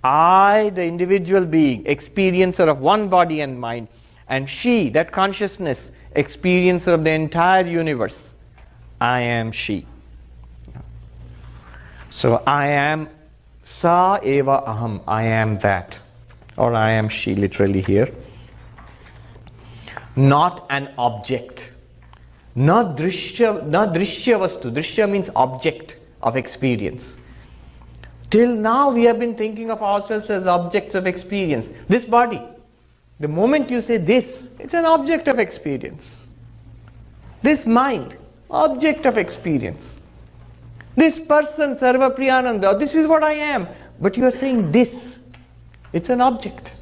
I, the individual being, experiencer of one body and mind, and she, that consciousness, experiencer of the entire universe. I am she. So I am Sa eva aham. I am that. Or I am she, literally here. Not an object. Not drishya vastu. Drishya means object of experience. Till now we have been thinking of ourselves as objects of experience. This body. The moment you say this, it's an object of experience. This mind, object of experience. This person, Sarvapriyananda, this is what I am. But you are saying this. It's an object.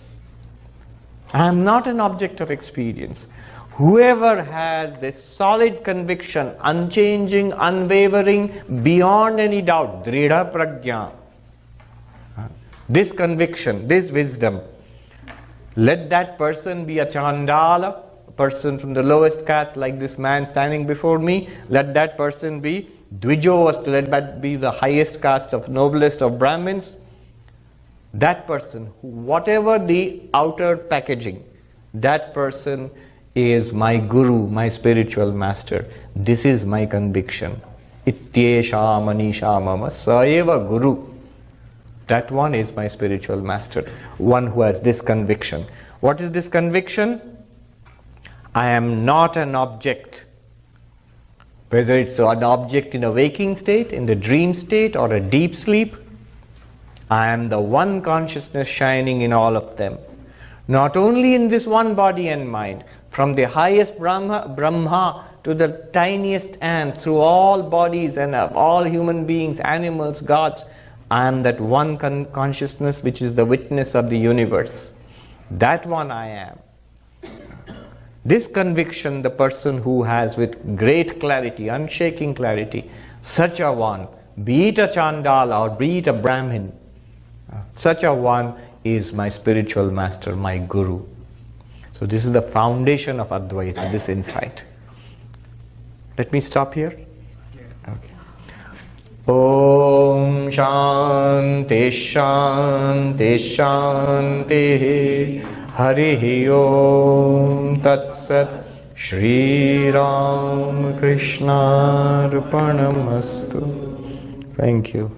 I am not an object of experience. Whoever has this solid conviction, unchanging, unwavering, beyond any doubt, dridha prajna, this conviction, this wisdom, Let that person be a chandala, a person from the lowest caste, like this man standing before me. Let that person be dvijovast, let that be the highest caste of noblest of Brahmins. That person, whatever the outer packaging, that person is my guru, my spiritual master. This is my conviction. Ityesha Manisha mama saeva guru. That one is my spiritual master, one who has this conviction. What is this conviction? I am not an object. Whether it's an object in a waking state, in the dream state, or a deep sleep, I am the one consciousness shining in all of them. Not only in this one body and mind, from the highest Brahma to the tiniest ant, through all bodies and all human beings, animals, gods, I am that one consciousness which is the witness of the universe. That one I am. This conviction, the person who has with great clarity, unshaking clarity, such a one, be it a chandala or be it a Brahmin, such a one is my spiritual master, my guru. So this is the foundation of Advaita, this insight. Let me stop here. Okay. Om Shanti Shanti Shanti Harihi Om Tat Sat Shri Ram Krishna Arpanamastu. Thank you.